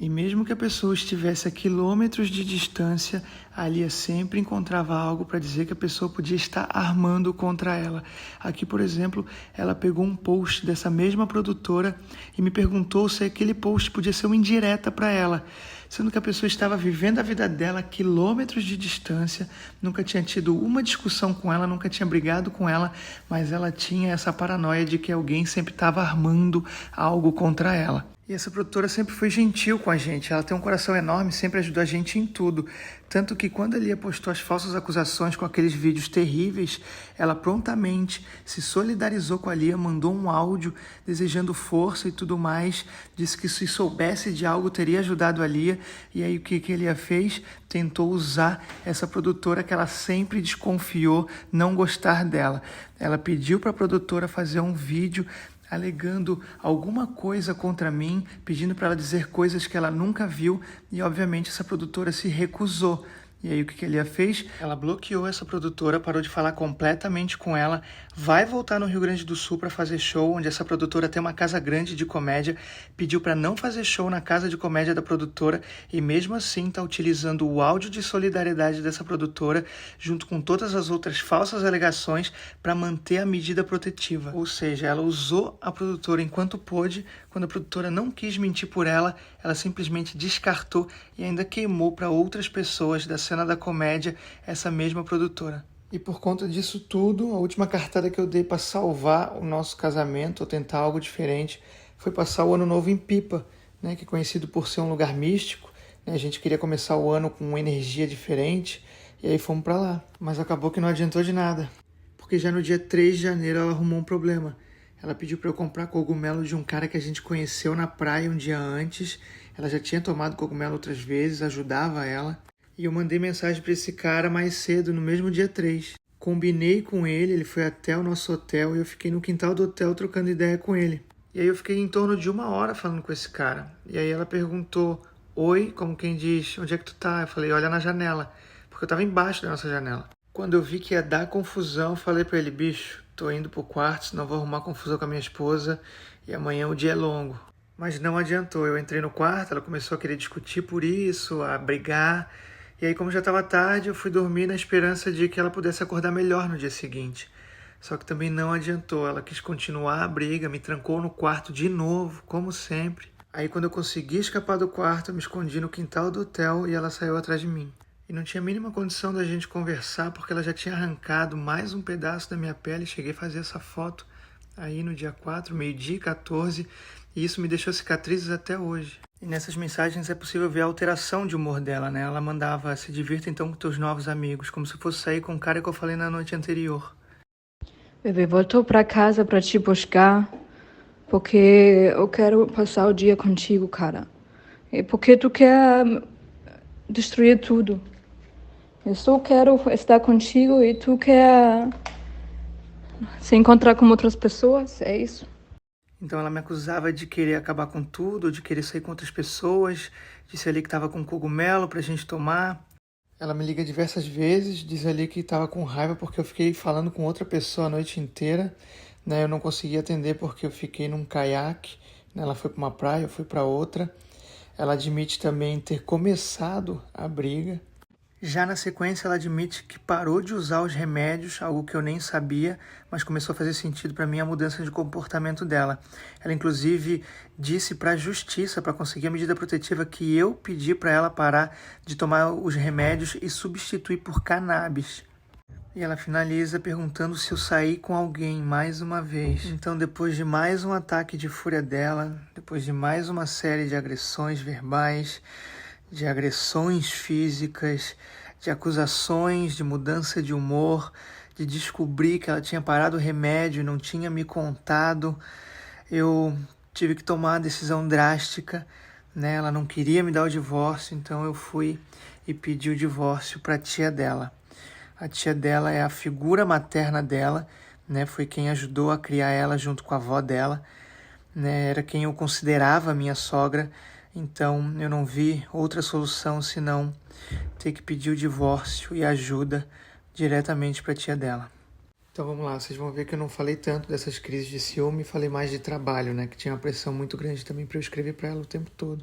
E mesmo que a pessoa estivesse a quilômetros de distância, a Lia sempre encontrava algo para dizer que a pessoa podia estar armando contra ela. Aqui, por exemplo, ela pegou um post dessa mesma produtora e me perguntou se aquele post podia ser uma indireta para ela, sendo que a pessoa estava vivendo a vida dela a quilômetros de distância, nunca tinha tido uma discussão com ela, nunca tinha brigado com ela, mas ela tinha essa paranoia de que alguém sempre estava armando algo contra ela. E essa produtora sempre foi gentil com a gente, ela tem um coração enorme, sempre ajudou a gente em tudo. Tanto que quando a Lia postou as falsas acusações com aqueles vídeos terríveis, ela prontamente se solidarizou com a Lia, mandou um áudio desejando força e tudo mais, disse que se soubesse de algo teria ajudado a Lia. E aí o que a Lia fez? Tentou usar essa produtora que ela sempre desconfiou não gostar dela. Ela pediu para a produtora fazer um vídeo alegando alguma coisa contra mim, pedindo para ela dizer coisas que ela nunca viu, e obviamente essa produtora se recusou. E aí o que a Lia fez? Ela bloqueou essa produtora, parou de falar completamente com ela, vai voltar no Rio Grande do Sul para fazer show, onde essa produtora tem uma casa grande de comédia, pediu para não fazer show na casa de comédia da produtora e mesmo assim está utilizando o áudio de solidariedade dessa produtora junto com todas as outras falsas alegações para manter a medida protetiva. Ou seja, ela usou a produtora enquanto pôde, quando a produtora não quis mentir por ela, ela simplesmente descartou e ainda queimou para outras pessoas da cena da comédia essa mesma produtora. E por conta disso tudo, a última cartada que eu dei para salvar o nosso casamento, ou tentar algo diferente, foi passar o ano novo em Pipa, né, que é conhecido por ser um lugar místico, né, a gente queria começar o ano com uma energia diferente, e aí fomos para lá. Mas acabou que não adiantou de nada, porque já no dia 3 de janeiro ela arrumou um problema. Ela pediu para eu comprar cogumelo de um cara que a gente conheceu na praia um dia antes. Ela já tinha tomado cogumelo outras vezes, ajudava ela. E eu mandei mensagem para esse cara mais cedo, no mesmo dia 3. Combinei com ele, ele foi até o nosso hotel e eu fiquei no quintal do hotel trocando ideia com ele. E aí eu fiquei em torno de 1 hora falando com esse cara. E aí ela perguntou, oi, como quem diz, onde é que tu tá? Eu falei, olha na janela, porque eu tava embaixo da nossa janela. Quando eu vi que ia dar confusão, eu falei pra ele, bicho, tô indo pro quarto, senão vou arrumar confusão com a minha esposa e amanhã o dia é longo. Mas não adiantou, eu entrei no quarto, ela começou a querer discutir por isso, a brigar. E aí, como já estava tarde, eu fui dormir na esperança de que ela pudesse acordar melhor no dia seguinte. Só que também não adiantou, ela quis continuar a briga, me trancou no quarto de novo, como sempre. Aí quando eu consegui escapar do quarto, eu me escondi no quintal do hotel e ela saiu atrás de mim. E não tinha a mínima condição da gente conversar, porque ela já tinha arrancado mais um pedaço da minha pele. Cheguei a fazer essa foto aí no dia 4, 12h14, e isso me deixou cicatrizes até hoje. E nessas mensagens é possível ver a alteração de humor dela, né? Ela mandava, se divirta então com teus novos amigos, como se fosse sair com o cara que eu falei na noite anterior.
Bebê, voltou pra casa pra te buscar, porque eu quero passar o dia contigo, cara. E porque tu quer destruir tudo. Eu só quero estar contigo e tu quer se encontrar com outras pessoas, é isso?
Então ela me acusava de querer acabar com tudo, de querer sair com outras pessoas, disse ali que estava com cogumelo pra gente tomar. Ela me liga diversas vezes, diz ali que estava com raiva porque eu fiquei falando com outra pessoa a noite inteira, né? Eu não consegui atender porque eu fiquei num caiaque, né? Ela foi para uma praia, eu fui para outra. Ela admite também ter começado a briga. Já na sequência, ela admite que parou de usar os remédios, algo que eu nem sabia, mas começou a fazer sentido para mim a mudança de comportamento dela. Ela, inclusive, disse para a justiça, para conseguir a medida protetiva, que eu pedi para ela parar de tomar os remédios e substituir por cannabis. E ela finaliza perguntando se eu saí com alguém mais uma vez. Então, depois de mais um ataque de fúria dela, depois de mais uma série de agressões verbais, de agressões físicas, de acusações, de mudança de humor, de descobrir que ela tinha parado o remédio e não tinha me contado, eu tive que tomar uma decisão drástica, né? Ela não queria me dar o divórcio, então eu fui e pedi o divórcio para a tia dela. A tia dela é a figura materna dela, né? Foi quem ajudou a criar ela junto com a avó dela, né? Era quem eu considerava minha sogra. Então, eu não vi outra solução senão ter que pedir o divórcio e ajuda diretamente para a tia dela. Então, vamos lá. Vocês vão ver que eu não falei tanto dessas crises de ciúme, falei mais de trabalho, né? Que tinha uma pressão muito grande também para eu escrever para ela o tempo todo.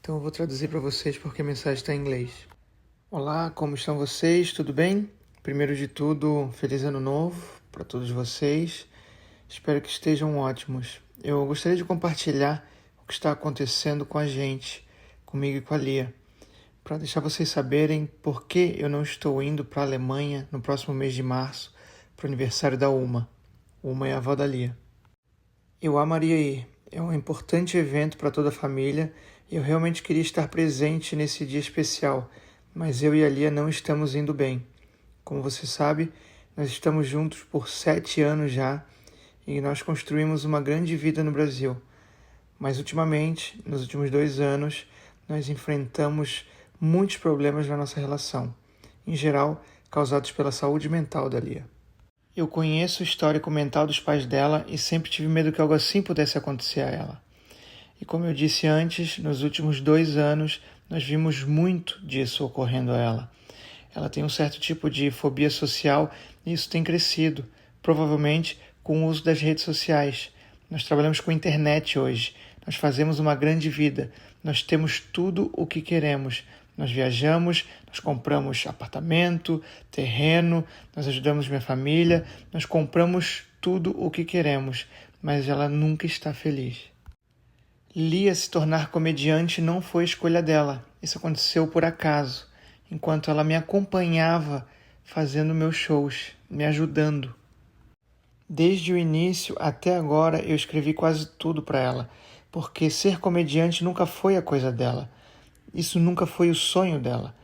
Então, eu vou traduzir para vocês porque a mensagem está em inglês. Olá, como estão vocês? Tudo bem? Primeiro de tudo, feliz ano novo para todos vocês. Espero que estejam ótimos. Eu gostaria de compartilhar o que está acontecendo com a gente, comigo e com a Lia, para deixar vocês saberem por que eu não estou indo para a Alemanha no próximo mês de março, para o aniversário da Uma. Uma é a avó da Lia. Eu amaria ir, é um importante evento para toda a família e eu realmente queria estar presente nesse dia especial, mas eu e a Lia não estamos indo bem. Como você sabe, nós estamos juntos por 7 anos já e nós construímos uma grande vida no Brasil. Mas ultimamente, nos últimos 2 anos, nós enfrentamos muitos problemas na nossa relação, em geral causados pela saúde mental da Lia. Eu conheço o histórico mental dos pais dela e sempre tive medo que algo assim pudesse acontecer a ela. E como eu disse antes, nos últimos 2 anos, nós vimos muito disso ocorrendo a ela. Ela tem um certo tipo de fobia social e isso tem crescido, provavelmente com o uso das redes sociais. Nós trabalhamos com internet hoje, nós fazemos uma grande vida, nós temos tudo o que queremos. Nós viajamos, nós compramos apartamento, terreno, nós ajudamos minha família, nós compramos tudo o que queremos, mas ela nunca está feliz. Lia se tornar comediante não foi escolha dela, isso aconteceu por acaso, enquanto ela me acompanhava fazendo meus shows, me ajudando. Desde o início até agora eu escrevi quase tudo para ela, porque ser comediante nunca foi a coisa dela. Isso nunca foi o sonho dela.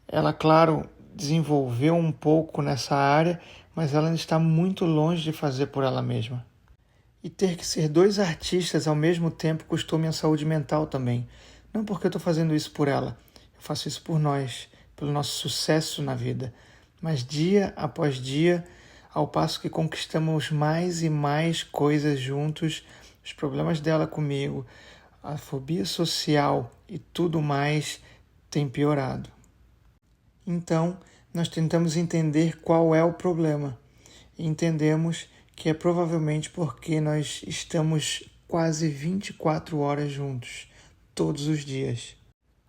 Ela, claro, desenvolveu um pouco nessa área, mas ela ainda está muito longe de fazer por ela mesma. E ter que ser 2 artistas ao mesmo tempo custou minha saúde mental também. Não porque eu estou fazendo isso por ela, eu faço isso por nós, pelo nosso sucesso na vida. Mas dia após dia, ao passo que conquistamos mais e mais coisas juntos, os problemas dela comigo, a fobia social e tudo mais tem piorado. Então, nós tentamos entender qual é o problema e entendemos que é provavelmente porque nós estamos quase 24 horas juntos, todos os dias.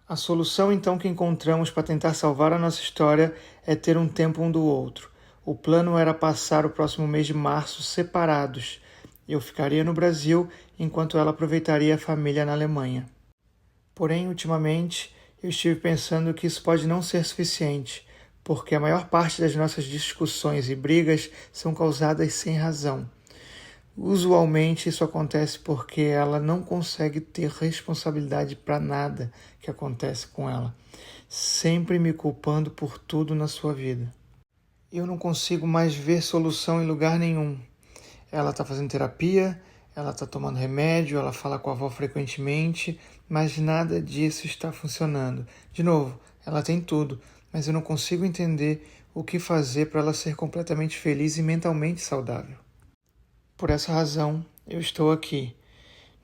A solução então que encontramos para tentar salvar a nossa história é ter um tempo um do outro. O plano era passar o próximo mês de março separados. Eu ficaria no Brasil enquanto ela aproveitaria a família na Alemanha. Porém, ultimamente, eu estive pensando que isso pode não ser suficiente, porque a maior parte das nossas discussões e brigas são causadas sem razão. Usualmente isso acontece porque ela não consegue ter responsabilidade para nada que acontece com ela, sempre me culpando por tudo na sua vida. Eu não consigo mais ver solução em lugar nenhum. Ela está fazendo terapia, ela está tomando remédio, ela fala com a avó frequentemente, mas nada disso está funcionando. De novo, ela tem tudo, mas eu não consigo entender o que fazer para ela ser completamente feliz e mentalmente saudável. Por essa razão, eu estou aqui,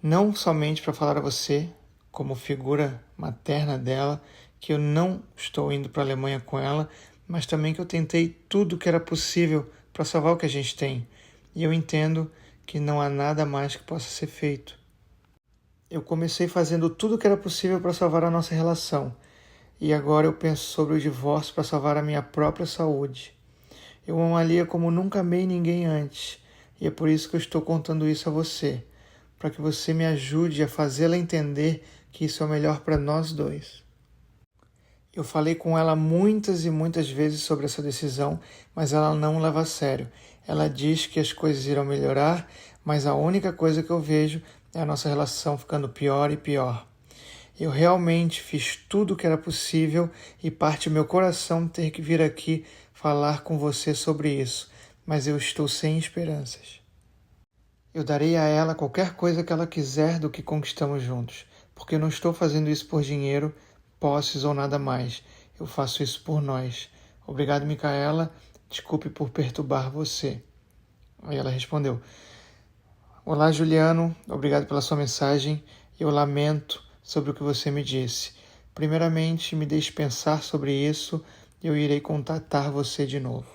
não somente para falar a você, como figura materna dela, que eu não estou indo para a Alemanha com ela, mas também que eu tentei tudo o que era possível para salvar o que a gente tem. E eu entendo que não há nada mais que possa ser feito. Eu comecei fazendo tudo o que era possível para salvar a nossa relação, e agora eu penso sobre o divórcio para salvar a minha própria saúde. Eu amo a Lia como nunca amei ninguém antes, e é por isso que eu estou contando isso a você, para que você me ajude a fazê-la entender que isso é o melhor para nós dois. Eu falei com ela muitas e muitas vezes sobre essa decisão, mas ela não leva a sério. Ela diz que as coisas irão melhorar, mas a única coisa que eu vejo é a nossa relação ficando pior e pior. Eu realmente fiz tudo o que era possível e parte do meu coração ter que vir aqui falar com você sobre isso, mas eu estou sem esperanças. Eu darei a ela qualquer coisa que ela quiser do que conquistamos juntos, porque eu não estou fazendo isso por dinheiro, posses ou nada mais. Eu faço isso por nós. Obrigado, Micaela. Desculpe por perturbar você. Aí ela respondeu: Olá, Juliano. Obrigado pela sua mensagem. Eu lamento sobre o que você me disse. Primeiramente, me deixe pensar sobre isso e eu irei contatar você de novo.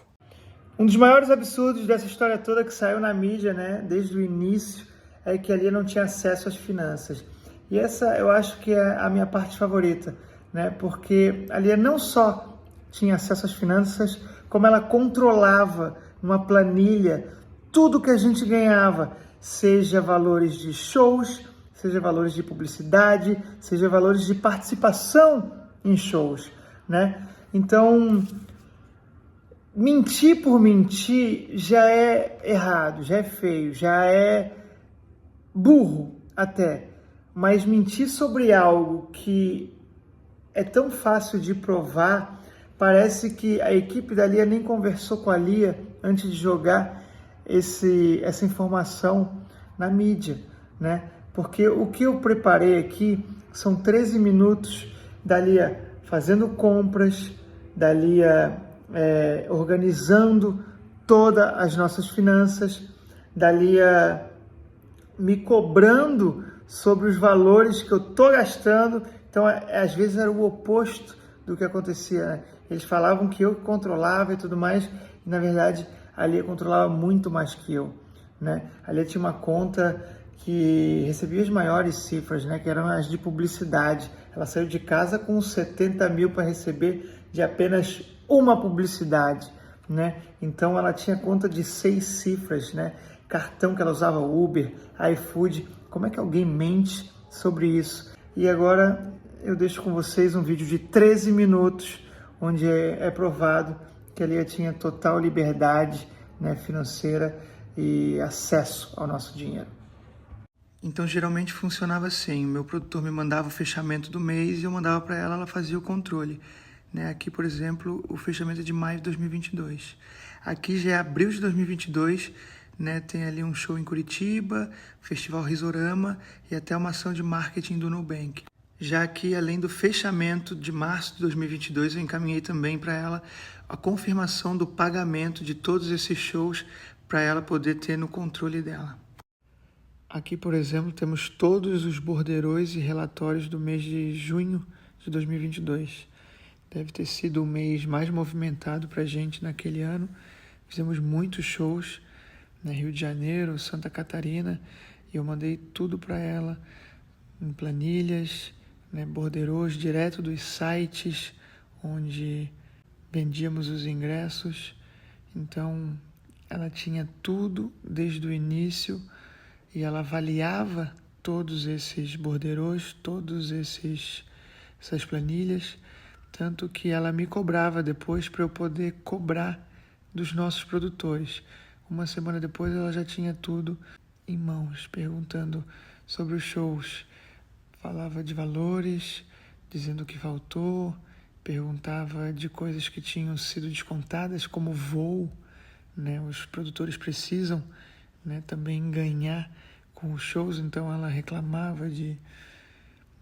Um dos maiores absurdos dessa história toda que saiu na mídia, né, desde o início, é que a Lia não tinha acesso às finanças. E essa eu acho que é a minha parte favorita, né, porque a Lia não só tinha acesso às finanças, como ela controlava numa planilha tudo que a gente ganhava, seja valores de shows, seja valores de publicidade, seja valores de participação em shows, né? Então, mentir por mentir já é errado, já é feio, já é burro até. Mas mentir sobre algo que é tão fácil de provar, parece que a equipe da Lia nem conversou com a Lia antes de jogar essa informação na mídia, né? Porque o que eu preparei aqui são 13 minutos da Lia fazendo compras, da Lia organizando todas as nossas finanças, da Lia me cobrando sobre os valores que eu estou gastando. Então, às vezes era o oposto do que acontecia, né? Eles falavam que eu controlava e tudo mais, e na verdade a Lia controlava muito mais que eu, né? A Lia tinha uma conta que recebia as maiores cifras, né? Que eram as de publicidade. Ela saiu de casa com 70 mil para receber de apenas uma publicidade, né? Então ela tinha conta de 6 cifras, né? Cartão que ela usava, Uber, iFood. Como é que alguém mente sobre isso? E agora eu deixo com vocês um vídeo de 13 minutos, onde é provado que a Lia tinha total liberdade, né, financeira e acesso ao nosso dinheiro. Então, geralmente funcionava assim. O meu produtor me mandava o fechamento do mês e eu mandava para ela, ela fazia o controle. Né? Aqui, por exemplo, o fechamento é de maio de 2022. Aqui já é abril de 2022, né? Tem ali um show em Curitiba, Festival Risorama e até uma ação de marketing do Nubank. Já que, além do fechamento de março de 2022, eu encaminhei também para ela a confirmação do pagamento de todos esses shows para ela poder ter no controle dela. Aqui, por exemplo, temos todos os borderôs e relatórios do mês de junho de 2022. Deve ter sido o mês mais movimentado para a gente naquele ano. Fizemos muitos shows no Rio de Janeiro, Santa Catarina, e eu mandei tudo para ela em planilhas, né, borderôs direto dos sites onde vendíamos os ingressos. Então, ela tinha tudo desde o início e ela avaliava todos esses borderôs, essas planilhas, tanto que ela me cobrava depois para eu poder cobrar dos nossos produtores. Uma semana depois ela já tinha tudo em mãos, perguntando sobre os shows. Falava de valores, dizendo o que faltou, perguntava de coisas que tinham sido descontadas, como voo, né? Os produtores precisam, né, também ganhar com os shows, então ela reclamava de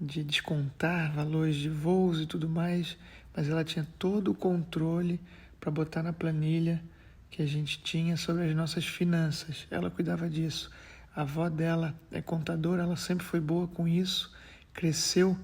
descontar valores de voos e tudo mais, mas ela tinha todo o controle para botar na planilha que a gente tinha sobre as nossas finanças. Ela cuidava disso. A avó dela é contadora, ela sempre foi boa com isso, cresceu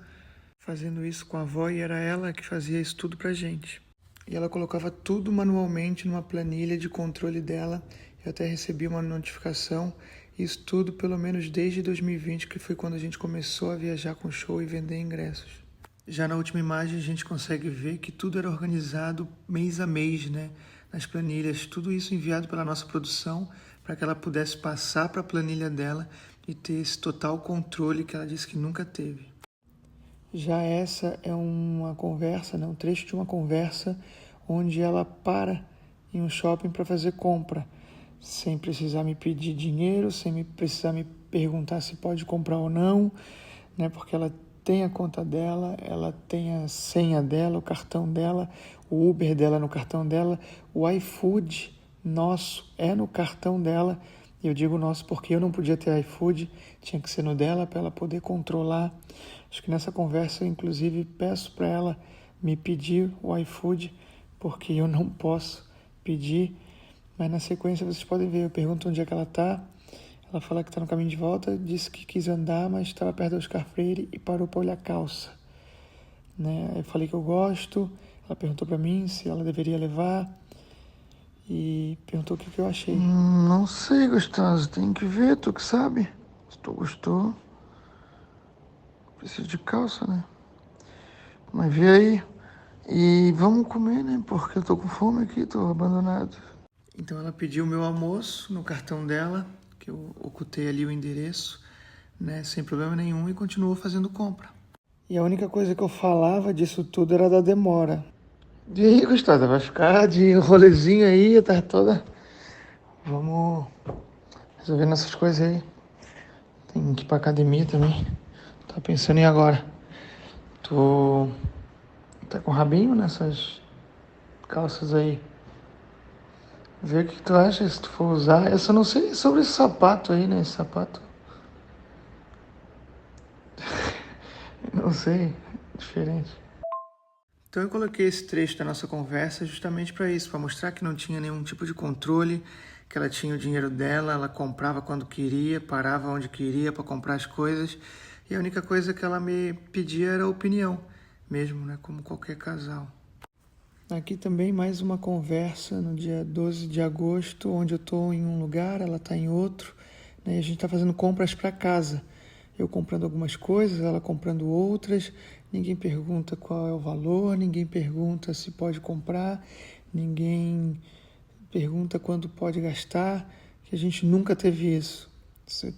fazendo isso com a avó e era ela que fazia isso tudo pra gente. E ela colocava tudo manualmente numa planilha de controle dela. Eu até recebi uma notificação, isso tudo pelo menos desde 2020, que foi quando a gente começou a viajar com show e vender ingressos. Já na última imagem a gente consegue ver que tudo era organizado mês a mês, né? Nas planilhas, tudo isso enviado pela nossa produção para que ela pudesse passar para a planilha dela e ter esse total controle que ela disse que nunca teve. Já essa é uma conversa, né? Um trecho de uma conversa onde ela para em um shopping para fazer compra, sem precisar me pedir dinheiro, sem precisar me perguntar se pode comprar ou não, né? Porque ela tem a conta dela, ela tem a senha dela, o cartão dela, o Uber dela no cartão dela, o iFood nosso é no cartão dela. Eu digo nosso porque eu não podia ter iFood, tinha que ser no dela para ela poder controlar. Acho que nessa conversa eu inclusive peço para ela me pedir o iFood, porque eu não posso pedir. Mas na sequência vocês podem ver, eu pergunto onde é que ela está. Ela fala que está no caminho de volta, disse que quis andar, mas estava perto do Oscar Freire e parou para olhar a calça. Né? Eu falei que eu gosto, ela perguntou para mim se ela deveria levar e perguntou o que eu achei.
Não sei, gostoso, tem que ver, tu que sabe. Se tu gostou, preciso de calça, né? Mas vê aí e vamos comer, né? Porque eu tô com fome aqui, tô abandonado.
Então ela pediu o meu almoço no cartão dela, que eu ocultei ali o endereço, né, sem problema nenhum, e continuou fazendo compra. E a única coisa que eu falava disso tudo era da demora.
E aí, gostosa, vai ficar de rolezinho aí a tarde toda? Vamos resolver nossas coisas aí. Tem que ir pra academia também. Tá pensando em agora. Tu tá com rabinho nessas calças aí. Vê o que tu acha se tu for usar. Eu só não sei sobre esse sapato aí, né? Esse sapato. Não sei. Diferente.
Então eu coloquei esse trecho da nossa conversa justamente para isso, para mostrar que não tinha nenhum tipo de controle, que ela tinha o dinheiro dela, ela comprava quando queria, parava onde queria para comprar as coisas. E a única coisa que ela me pedia era opinião, mesmo, né? Como qualquer casal. Aqui também mais uma conversa no dia 12 de agosto, onde eu estou em um lugar, ela está em outro, né? E a gente está fazendo compras para casa. Eu comprando algumas coisas, ela comprando outras. Ninguém pergunta qual é o valor, ninguém pergunta se pode comprar, ninguém pergunta quanto pode gastar, que a gente nunca teve isso. Isso é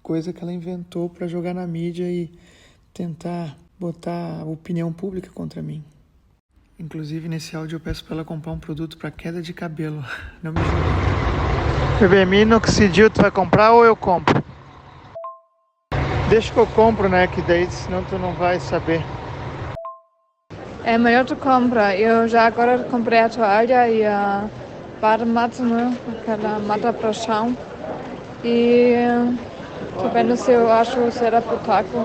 coisa que ela inventou para jogar na mídia e tentar botar a opinião pública contra mim. Inclusive, nesse áudio eu peço para ela comprar um produto para queda de cabelo. Não me julgue. Bebê, minoxidil tu vai comprar ou eu compro? Deixa que eu compro, né? Que daí senão tu não vai saber.
É melhor tu compra. Eu já agora comprei a toalha e a barmata, né? Aquela mata para chão. E tô vendo se eu acho serapotaco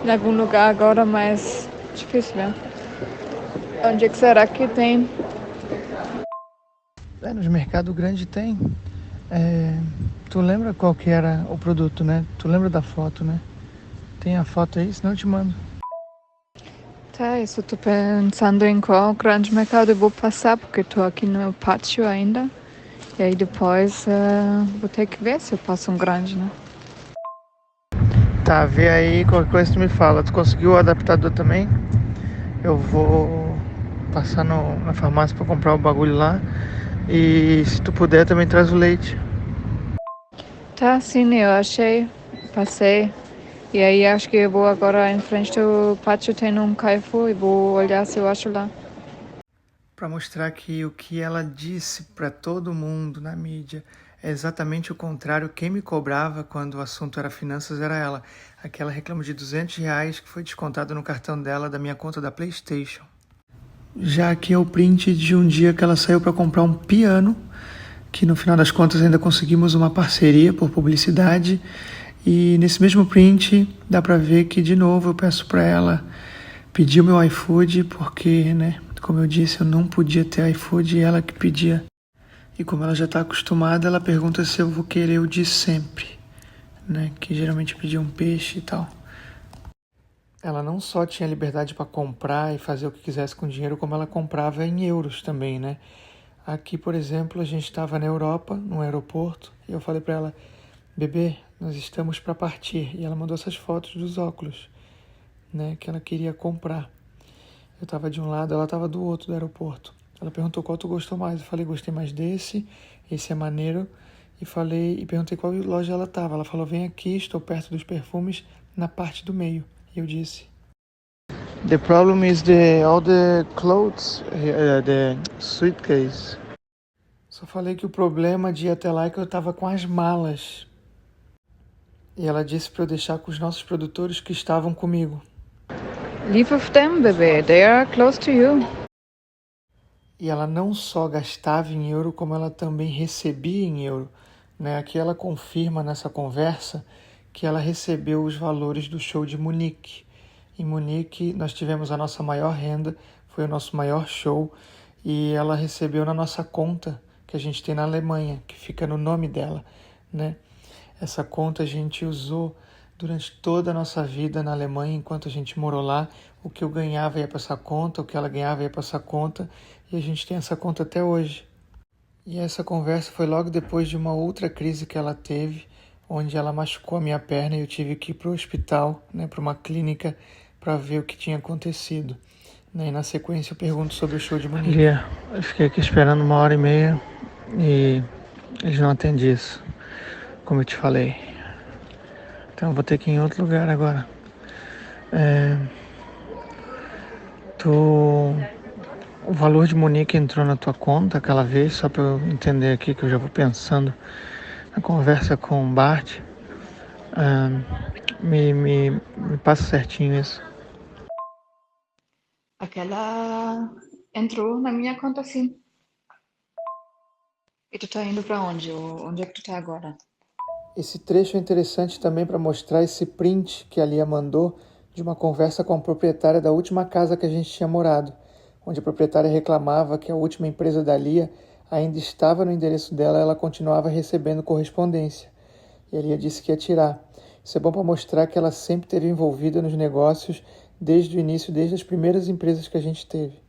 em algum lugar agora, mas difícil, né? Onde é que será que tem?
Nos mercados grandes tem.
Tu lembra qual que era o produto, né? Tu lembra da foto, né? Tem a foto aí, senão eu te mando.
Tá, eu só tô pensando em qual grande mercado eu vou passar, porque tô aqui no pátio ainda. E aí depois vou ter que ver se eu passo um grande, né?
Tá, vê aí, qualquer coisa tu me fala. Tu conseguiu o adaptador também? Eu vou passar na farmácia pra comprar o bagulho lá. E se tu puder, também traz o leite.
Tá, sim, eu achei, passei. E aí acho que eu vou agora em frente do pátio, tem um Carrefour e vou olhar se eu acho lá.
Para mostrar que o que ela disse para todo mundo na mídia é exatamente o contrário. Quem me cobrava quando o assunto era finanças era ela. Aquela reclama de R$ 200 que foi descontado no cartão dela da minha conta da PlayStation. Já aqui é o print de um dia que ela saiu para comprar um piano, que no final das contas ainda conseguimos uma parceria por publicidade. E nesse mesmo print dá para ver que de novo eu peço para ela pedir o meu iFood, porque, né, como eu disse, eu não podia ter iFood e ela que pedia. E como ela já está acostumada, ela pergunta se eu vou querer o de sempre, né, que geralmente pedia um peixe e tal. Ela não só tinha liberdade para comprar e fazer o que quisesse com dinheiro, como ela comprava em euros também, né? Aqui, por exemplo, a gente estava na Europa, no aeroporto, e eu falei para ela: bebê, nós estamos para partir. E ela mandou essas fotos dos óculos, né, que ela queria comprar. Eu estava de um lado, ela estava do outro do aeroporto. Ela perguntou qual tu gostou mais. Eu falei: gostei mais desse, esse é maneiro. E perguntei qual loja ela estava. Ela falou: vem aqui, estou perto dos perfumes, na parte do meio. E eu disse: the problem is all the clothes, the suitcase. Só falei que o problema de ir até lá é que eu estava com as malas. E ela disse para eu deixar com os nossos produtores que estavam comigo.
Leave with them, baby. They are close to you.
E ela não só gastava em euro, como ela também recebia em euro, né? Aqui ela confirma nessa conversa que ela recebeu os valores do show de Munique. Em Munique nós tivemos a nossa maior renda, foi o nosso maior show, e ela recebeu na nossa conta que a gente tem na Alemanha, que fica no nome dela, né? Essa conta a gente usou durante toda a nossa vida na Alemanha, enquanto a gente morou lá. O que eu ganhava ia para essa conta, o que ela ganhava ia para essa conta, e a gente tem essa conta até hoje. E essa conversa foi logo depois de uma outra crise que ela teve, onde ela machucou a minha perna e eu tive que ir para o hospital, né, para uma clínica, para ver o que tinha acontecido. Né, e na sequência eu pergunto sobre o show de Munique.
Lia, eu fiquei aqui esperando 1h30 e eles não atendem isso, como eu te falei. Então eu vou ter que ir em outro lugar agora. O valor de Munique entrou na tua conta aquela vez, só para eu entender aqui, que eu já vou pensando na conversa com o Bart. Me passa certinho isso.
Aquela entrou na minha conta, sim. E tu tá indo pra onde? Onde é que tu tá agora?
Esse trecho é interessante também para mostrar esse print que a Lia mandou de uma conversa com a proprietária da última casa que a gente tinha morado, onde a proprietária reclamava que a última empresa da Lia ainda estava no endereço dela e ela continuava recebendo correspondência. E a Lia disse que ia tirar. Isso é bom para mostrar que ela sempre esteve envolvida nos negócios desde o início, desde as primeiras empresas que a gente teve.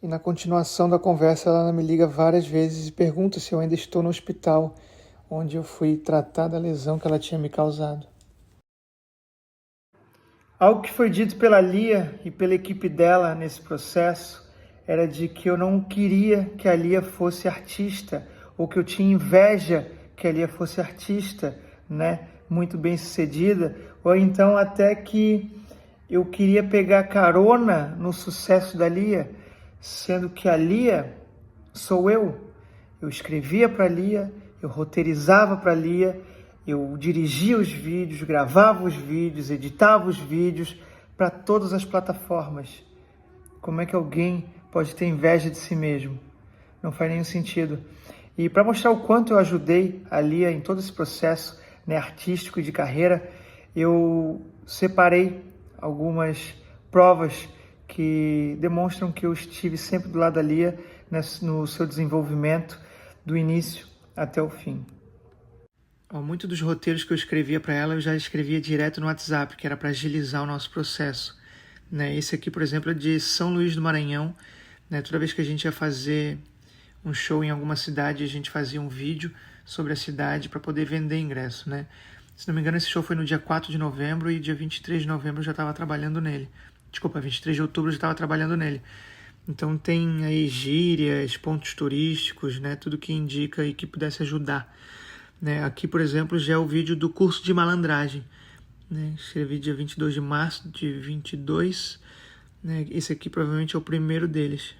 E na continuação da conversa ela me liga várias vezes e pergunta se eu ainda estou no hospital, onde eu fui tratar da lesão que ela tinha me causado. Algo que foi dito pela Lia e pela equipe dela nesse processo era de que eu não queria que a Lia fosse artista, ou que eu tinha inveja que a Lia fosse artista, né, muito bem sucedida, ou então até que eu queria pegar carona no sucesso da Lia, sendo que a Lia sou eu. Eu escrevia para a Lia, eu roteirizava para a Lia, eu dirigia os vídeos, gravava os vídeos, editava os vídeos para todas as plataformas. Como é que alguém pode ter inveja de si mesmo? Não faz nenhum sentido. E para mostrar o quanto eu ajudei a Lia em todo esse processo, né, artístico e de carreira, eu separei algumas provas que demonstram que eu estive sempre do lado da Lia, né, no seu desenvolvimento, do início até o fim. Ó, muito dos roteiros que eu escrevia para ela, eu já escrevia direto no WhatsApp, que era para agilizar o nosso processo. Né? Esse aqui, por exemplo, é de São Luís do Maranhão. Né? Toda vez que a gente ia fazer um show em alguma cidade, a gente fazia um vídeo sobre a cidade para poder vender ingresso. Né? Se não me engano, esse show foi no dia 4 de novembro e dia 23 de novembro eu já estava trabalhando nele. Desculpa, 23 de outubro eu já estava trabalhando nele. Então tem aí gírias, pontos turísticos, né? Tudo que indica e que pudesse ajudar. Né? Aqui, por exemplo, já é o vídeo do curso de malandragem. Né? Escrevi dia 22 de março de 22. Né? Esse aqui provavelmente é o primeiro deles.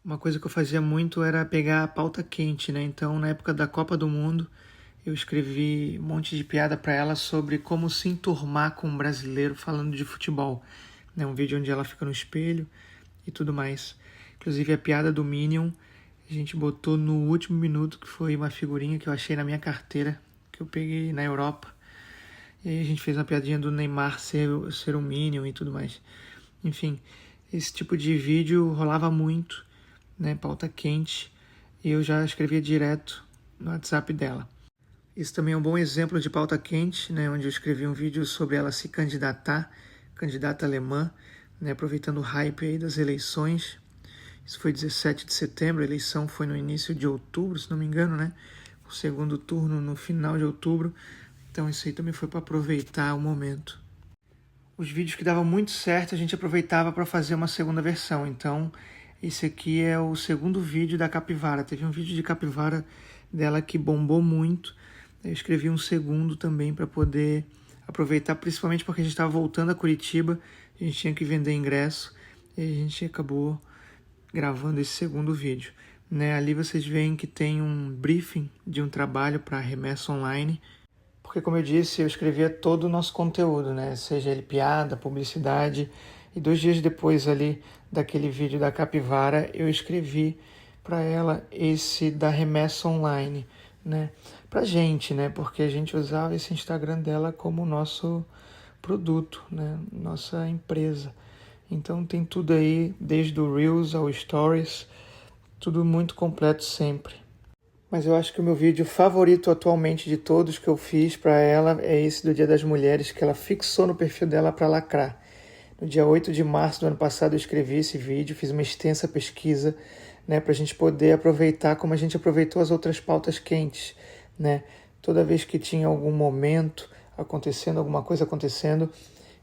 Uma coisa que eu fazia muito era pegar a pauta quente. Né? Então, na época da Copa do Mundo, eu escrevi um monte de piada para ela sobre como se enturmar com um brasileiro falando de futebol. Né? Um vídeo onde ela fica no espelho e tudo mais. Inclusive a piada do Minion, a gente botou no último minuto, que foi uma figurinha que eu achei na minha carteira, que eu peguei na Europa. E aí a gente fez uma piadinha do Neymar ser um Minion e tudo mais. Enfim, esse tipo de vídeo rolava muito, né? Pauta quente. E eu já escrevia direto no WhatsApp dela. Isso também é um bom exemplo de pauta quente, né? Onde eu escrevi um vídeo sobre ela se candidatar, candidata alemã, né? Aproveitando o hype aí das eleições. Isso foi 17 de setembro, a eleição foi no início de outubro, se não me engano, né? O segundo turno no final de outubro. Então isso aí também foi para aproveitar o momento. Os vídeos que davam muito certo, a gente aproveitava para fazer uma segunda versão. Então, esse aqui é o segundo vídeo da capivara. Teve um vídeo de capivara dela que bombou muito. Eu escrevi um segundo também para poder aproveitar, principalmente porque a gente estava voltando a Curitiba, a gente tinha que vender ingresso e a gente acabou gravando esse segundo vídeo. Né? Ali vocês veem que tem um briefing de um trabalho para remessa online, porque como eu disse, eu escrevia todo o nosso conteúdo, né? Seja ele piada, publicidade, e 2 dias depois ali daquele vídeo da capivara, eu escrevi para ela esse da remessa online, né? Pra gente, né? Porque a gente usava esse Instagram dela como nosso produto, né? Nossa empresa. Então tem tudo aí, desde o Reels ao Stories, tudo muito completo sempre. Mas eu acho que o meu vídeo favorito atualmente de todos que eu fiz para ela é esse do Dia das Mulheres, que ela fixou no perfil dela para lacrar. No dia 8 de março do ano passado eu escrevi esse vídeo, fiz uma extensa pesquisa, né, para a gente poder aproveitar como a gente aproveitou as outras pautas quentes. Né? Toda vez que tinha algum momento acontecendo, alguma coisa acontecendo,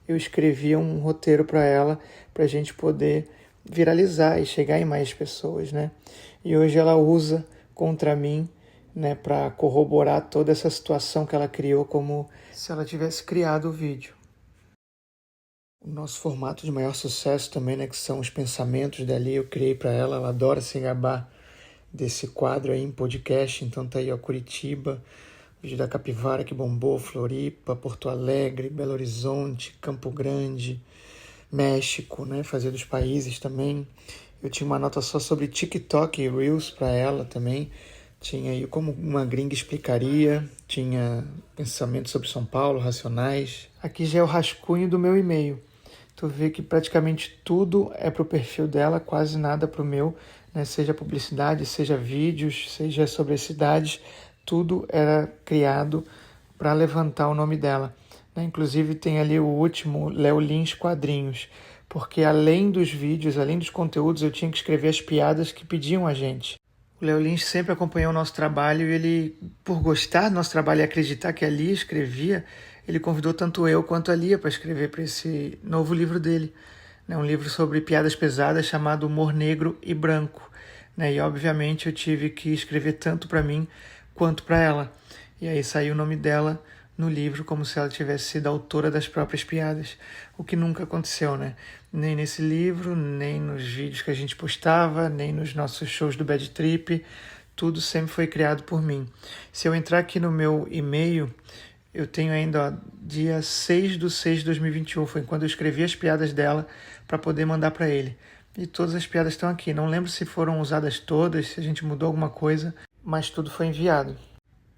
eu escrevia um roteiro para ela, para a gente poder viralizar e chegar em mais pessoas, né? E hoje ela usa contra mim, né, para corroborar toda essa situação que ela criou, como se ela tivesse criado o vídeo. O nosso formato de maior sucesso também, né, que são os pensamentos dali, eu criei para ela. Ela adora se gabar desse quadro aí em podcast, então tá aí, ó, Curitiba, vídeo da capivara que bombou, Floripa, Porto Alegre, Belo Horizonte, Campo Grande, México, né? Fazia dos países também. Eu tinha uma nota só sobre TikTok e Reels para ela também. Tinha aí como uma gringa explicaria, tinha pensamento sobre São Paulo, Racionais. Aqui já é o rascunho do meu e-mail. Tu vê que praticamente tudo é pro perfil dela, quase nada pro meu, né? Seja publicidade, seja vídeos, seja sobre as cidades, tudo era criado para levantar o nome dela. Né? Inclusive tem ali o último, Léo Lins Quadrinhos, porque além dos vídeos, além dos conteúdos, eu tinha que escrever as piadas que pediam a gente. O Léo Lins sempre acompanhou o nosso trabalho e ele, por gostar do nosso trabalho e acreditar que a Lia escrevia, ele convidou tanto eu quanto a Lia para escrever para esse novo livro dele. Né? Um livro sobre piadas pesadas chamado Humor Negro e Branco. Né? E obviamente eu tive que escrever tanto para mim quanto para ela. E aí saiu o nome dela no livro como se ela tivesse sido autora das próprias piadas, o que nunca aconteceu, né? Nem nesse livro, nem nos vídeos que a gente postava, nem nos nossos shows do Bad Trip, tudo sempre foi criado por mim. Se eu entrar aqui no meu e-mail, eu tenho ainda, ó, dia 6 de 6 de 2021, foi quando eu escrevi as piadas dela para poder mandar para ele. E todas as piadas estão aqui, não lembro se foram usadas todas, se a gente mudou alguma coisa, mas tudo foi enviado.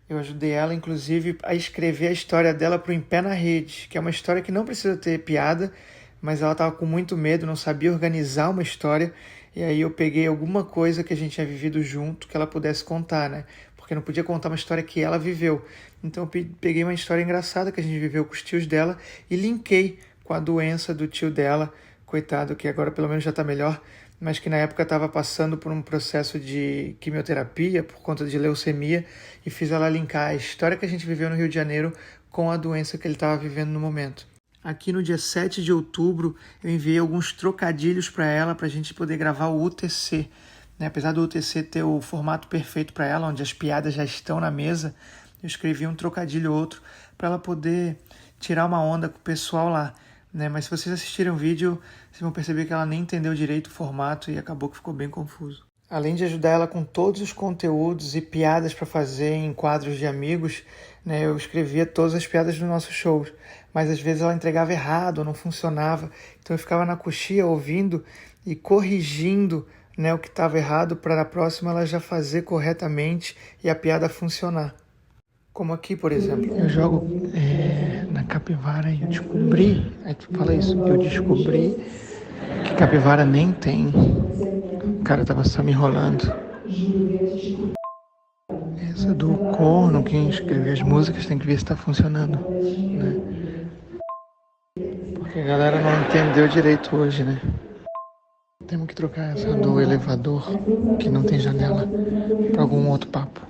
Eu ajudei ela, inclusive, a escrever a história dela para o Em Pé na Rede, que é uma história que não precisa ter piada, mas ela estava com muito medo, não sabia organizar uma história, e aí eu peguei alguma coisa que a gente tinha vivido junto que ela pudesse contar, né? porque não podia contar uma história que ela viveu. Então eu peguei uma história engraçada que a gente viveu com os tios dela e linkei com a doença do tio dela, coitado, que agora pelo menos já está melhor, mas que na época estava passando por um processo de quimioterapia por conta de leucemia, e fiz ela linkar a história que a gente viveu no Rio de Janeiro com a doença que ele estava vivendo no momento. Aqui no dia 7 de outubro, eu enviei alguns trocadilhos para ela, para a gente poder gravar o UTC. Né? Apesar do UTC ter o formato perfeito para ela, onde as piadas já estão na mesa, eu escrevi um trocadilho ou outro para ela poder tirar uma onda com o pessoal lá. Né? Mas se vocês assistirem o vídeo, vocês vão perceber que ela nem entendeu direito o formato e acabou que ficou bem confuso. Além de ajudar ela com todos os conteúdos e piadas para fazer em quadros de amigos, né, eu escrevia todas as piadas dos nossos shows, mas às vezes ela entregava errado ou não funcionava, então eu ficava na coxia ouvindo e corrigindo, né, o que estava errado para na próxima ela já fazer corretamente e a piada funcionar. Como aqui, por exemplo. Eu jogo na capivara e eu descobri, aí tu fala isso, eu descobri que capivara nem tem. O cara tava só me enrolando. Essa do corno, quem escreveu as músicas tem que ver se tá funcionando, né? Porque a galera não entendeu direito hoje, né? Temos que trocar essa do elevador, que não tem janela, para algum outro papo.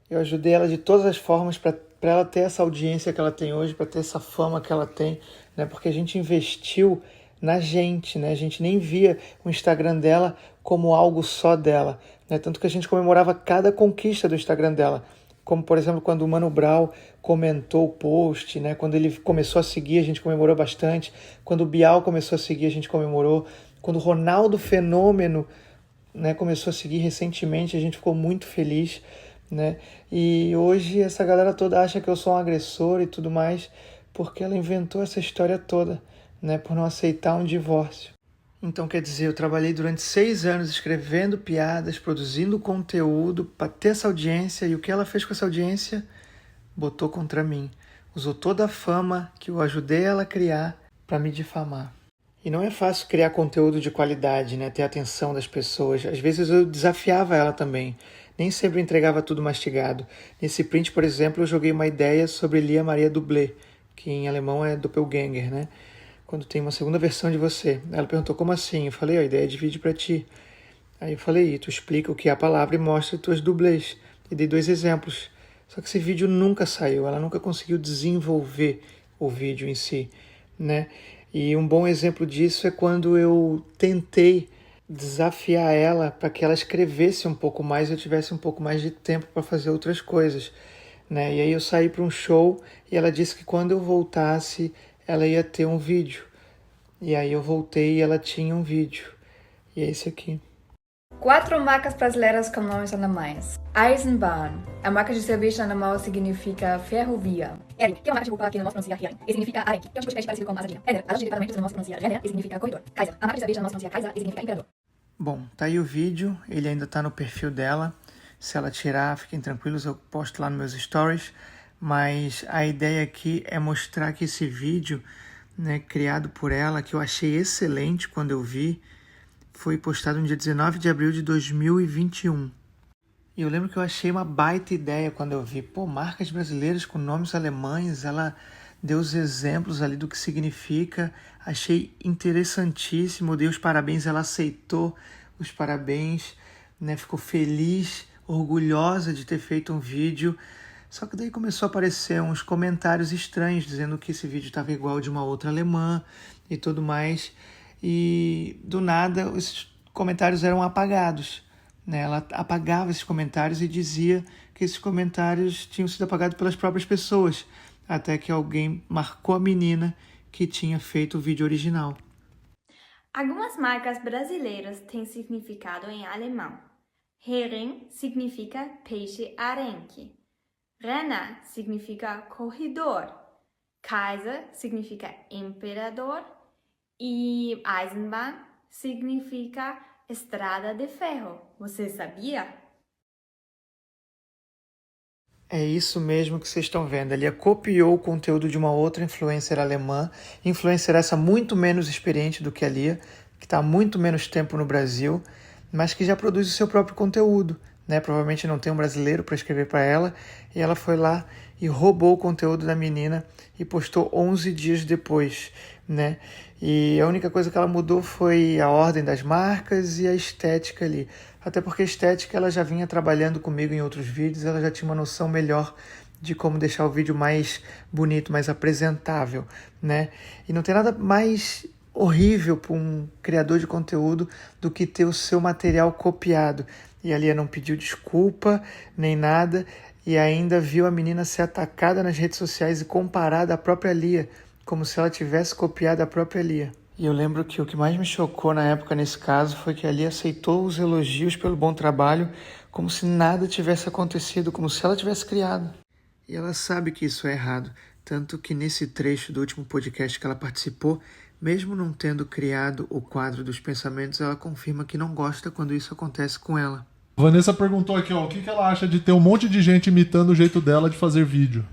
Eu ajudei ela de todas as formas para ela ter essa audiência que ela tem hoje, para ter essa fama que ela tem, né? Porque a gente investiu na gente, né? A gente nem via o Instagram dela como algo só dela, né? Tanto que a gente comemorava cada conquista do Instagram dela, como por exemplo quando o Mano Brown comentou o post, né? Quando ele começou a seguir, a gente comemorou bastante. Quando o Bial começou a seguir, a gente comemorou. Quando o Ronaldo Fenômeno, né, começou a seguir recentemente, a gente ficou muito feliz, né? E hoje essa galera toda acha que eu sou um agressor e tudo mais, porque ela inventou essa história toda, né, por não aceitar um divórcio. Então, quer dizer, eu trabalhei durante 6 anos escrevendo piadas, produzindo conteúdo para ter essa audiência, e o que ela fez com essa audiência? Botou contra mim. Usou toda a fama que eu ajudei ela a criar para me difamar. E não é fácil criar conteúdo de qualidade, né, ter a atenção das pessoas. Às vezes eu desafiava ela também. Nem sempre entregava tudo mastigado. Nesse print, por exemplo, eu joguei uma ideia sobre Lia Maria Dublé, que em alemão é Doppelgänger, né? Quando tem uma segunda versão de você. Ela perguntou como assim? Eu falei, a ideia é de vídeo para ti. Aí eu falei, tu explica o que é a palavra e mostra tuas dublês. E dei 2 exemplos. Só que esse vídeo nunca saiu, ela nunca conseguiu desenvolver o vídeo em si, né? E um bom exemplo disso é quando eu tentei desafiar ela para que ela escrevesse um pouco mais e eu tivesse um pouco mais de tempo para fazer outras coisas, né? E aí eu saí para um show e ela disse que quando eu voltasse ela ia ter um vídeo. E aí eu voltei e ela tinha um vídeo. E é esse aqui.
4 marcas brasileiras com nomes alemães. Eisenbahn. A marca de cerveja alemão significa ferrovia.
Hering, que é uma marca de roupa que não se pronuncia Hering, e significa Arenque, que é um tipo de peixe parecido com Masadinha. Renner, a loja de departamentos não se pronuncia Renner, e significa corredor. Kaiser, a marca de cerveja não se pronuncia Kaiser, e significa imperador.
Bom, tá aí o vídeo, ele ainda tá no perfil dela. Se ela tirar, fiquem tranquilos, eu posto lá nos meus stories. Mas a ideia aqui é mostrar que esse vídeo, né, criado por ela, que eu achei excelente quando eu vi, foi postado no dia 19 de abril de 2021. E eu lembro que eu achei uma baita ideia quando eu vi. Pô, marcas brasileiras com nomes alemães, ela deu os exemplos ali do que significa. Achei interessantíssimo, dei os parabéns, ela aceitou os parabéns, né? Ficou feliz, orgulhosa de ter feito um vídeo. Só que daí começou a aparecer uns comentários estranhos, dizendo que esse vídeo estava igual de uma outra alemã e tudo mais. E do nada, esses comentários eram apagados, né? Ela apagava esses comentários e dizia que esses comentários tinham sido apagados pelas próprias pessoas, até que alguém marcou a menina que tinha feito o vídeo original.
Algumas marcas brasileiras têm significado em alemão. Hering significa peixe arenque. Renner significa corredor. Kaiser significa imperador. E Eisenbahn significa estrada de ferro. Você sabia?
É isso mesmo que vocês estão vendo. Ele copiou o conteúdo de uma outra influencer alemã, influencer essa muito menos experiente do que a Lia, que está há muito menos tempo no Brasil, mas que já produz o seu próprio conteúdo, né? Provavelmente não tem um brasileiro para escrever para ela, e ela foi lá e roubou o conteúdo da menina e postou 11 dias depois, né? E a única coisa que ela mudou foi a ordem das marcas e a estética ali. Até porque a estética ela já vinha trabalhando comigo em outros vídeos, ela já tinha uma noção melhor de como deixar o vídeo mais bonito, mais apresentável, né? E não tem nada mais horrível para um criador de conteúdo do que ter o seu material copiado. E a Lia não pediu desculpa nem nada e ainda viu a menina ser atacada nas redes sociais e comparada à própria Lia, como se ela tivesse copiado a própria Lia. E eu lembro que o que mais me chocou na época nesse caso foi que a Lia aceitou os elogios pelo bom trabalho como se nada tivesse acontecido, como se ela tivesse criado. E ela sabe que isso é errado, tanto que nesse trecho do último podcast que ela participou, mesmo não tendo criado o quadro dos pensamentos, ela confirma que não gosta quando isso acontece com ela.
Vanessa perguntou aqui, ó, o que ela acha de ter um monte de gente imitando o jeito dela de fazer vídeo.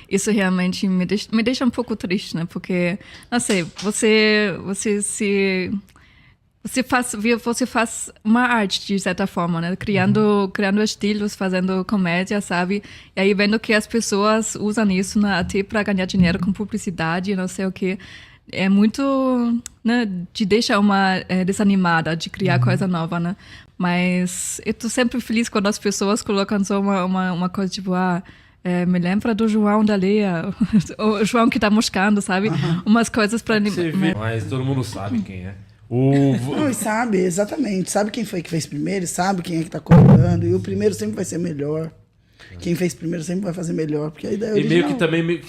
Isso realmente me deixa um pouco triste, né? Porque, não sei, você faz uma arte, de certa forma, né? Criando estilos, fazendo comédia, sabe? E aí vendo que as pessoas usam isso, né, até para ganhar dinheiro com publicidade, não sei o quê. É muito, né, te deixa desanimada de criar coisa nova, né? Mas eu tô sempre feliz quando as pessoas colocam só uma coisa tipo, me lembra do João da Leia, o João que tá moscando, sabe? Umas coisas pra
Você vê, mas todo mundo sabe quem é.
Não, e sabe, exatamente. Sabe quem foi que fez primeiro, sabe quem é que tá copiando. E o primeiro sempre vai ser melhor. Quem fez primeiro sempre vai fazer melhor, porque a ideia é original.
E meio que também,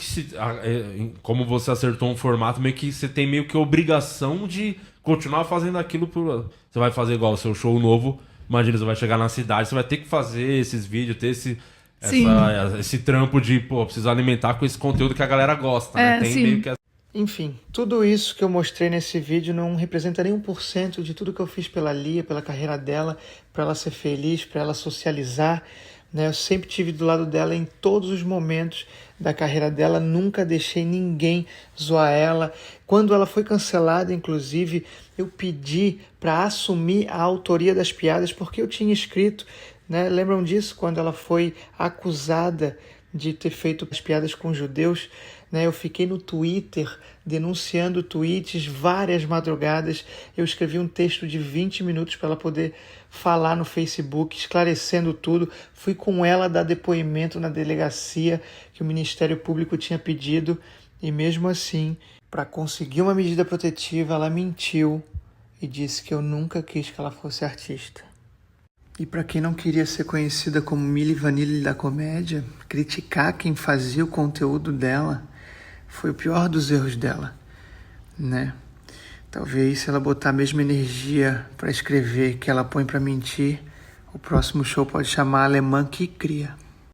como você acertou um formato, meio que você tem meio que a obrigação de continuar fazendo aquilo. Você vai fazer igual o seu show novo, imagina, você vai chegar na cidade, você vai ter que fazer esses vídeos, ter esse trampo de, preciso alimentar com esse conteúdo que a galera gosta, né? Tem meio que...
Enfim, tudo isso que eu mostrei nesse vídeo não representa nem 1% de tudo que eu fiz pela Lia, pela carreira dela, para ela ser feliz, para ela socializar, né? Eu sempre estive do lado dela em todos os momentos da carreira dela, nunca deixei ninguém zoar ela. Quando ela foi cancelada, inclusive, eu pedi para assumir a autoria das piadas, porque eu tinha escrito, né? Lembram disso? Quando ela foi acusada de ter feito as piadas com judeus, né? Eu fiquei no Twitter denunciando tweets várias madrugadas. Eu escrevi um texto de 20 minutos para ela poder falar no Facebook, esclarecendo tudo. Fui com ela dar depoimento na delegacia que o Ministério Público tinha pedido. E mesmo assim, para conseguir uma medida protetiva, ela mentiu e disse que eu nunca quis que ela fosse artista. E para quem não queria ser conhecida como Milli Vanilli da comédia, criticar quem fazia o conteúdo dela foi o pior dos erros dela, né? Talvez se ela botar a mesma energia para escrever que ela põe para mentir, o próximo show pode chamar Alemã que Cria.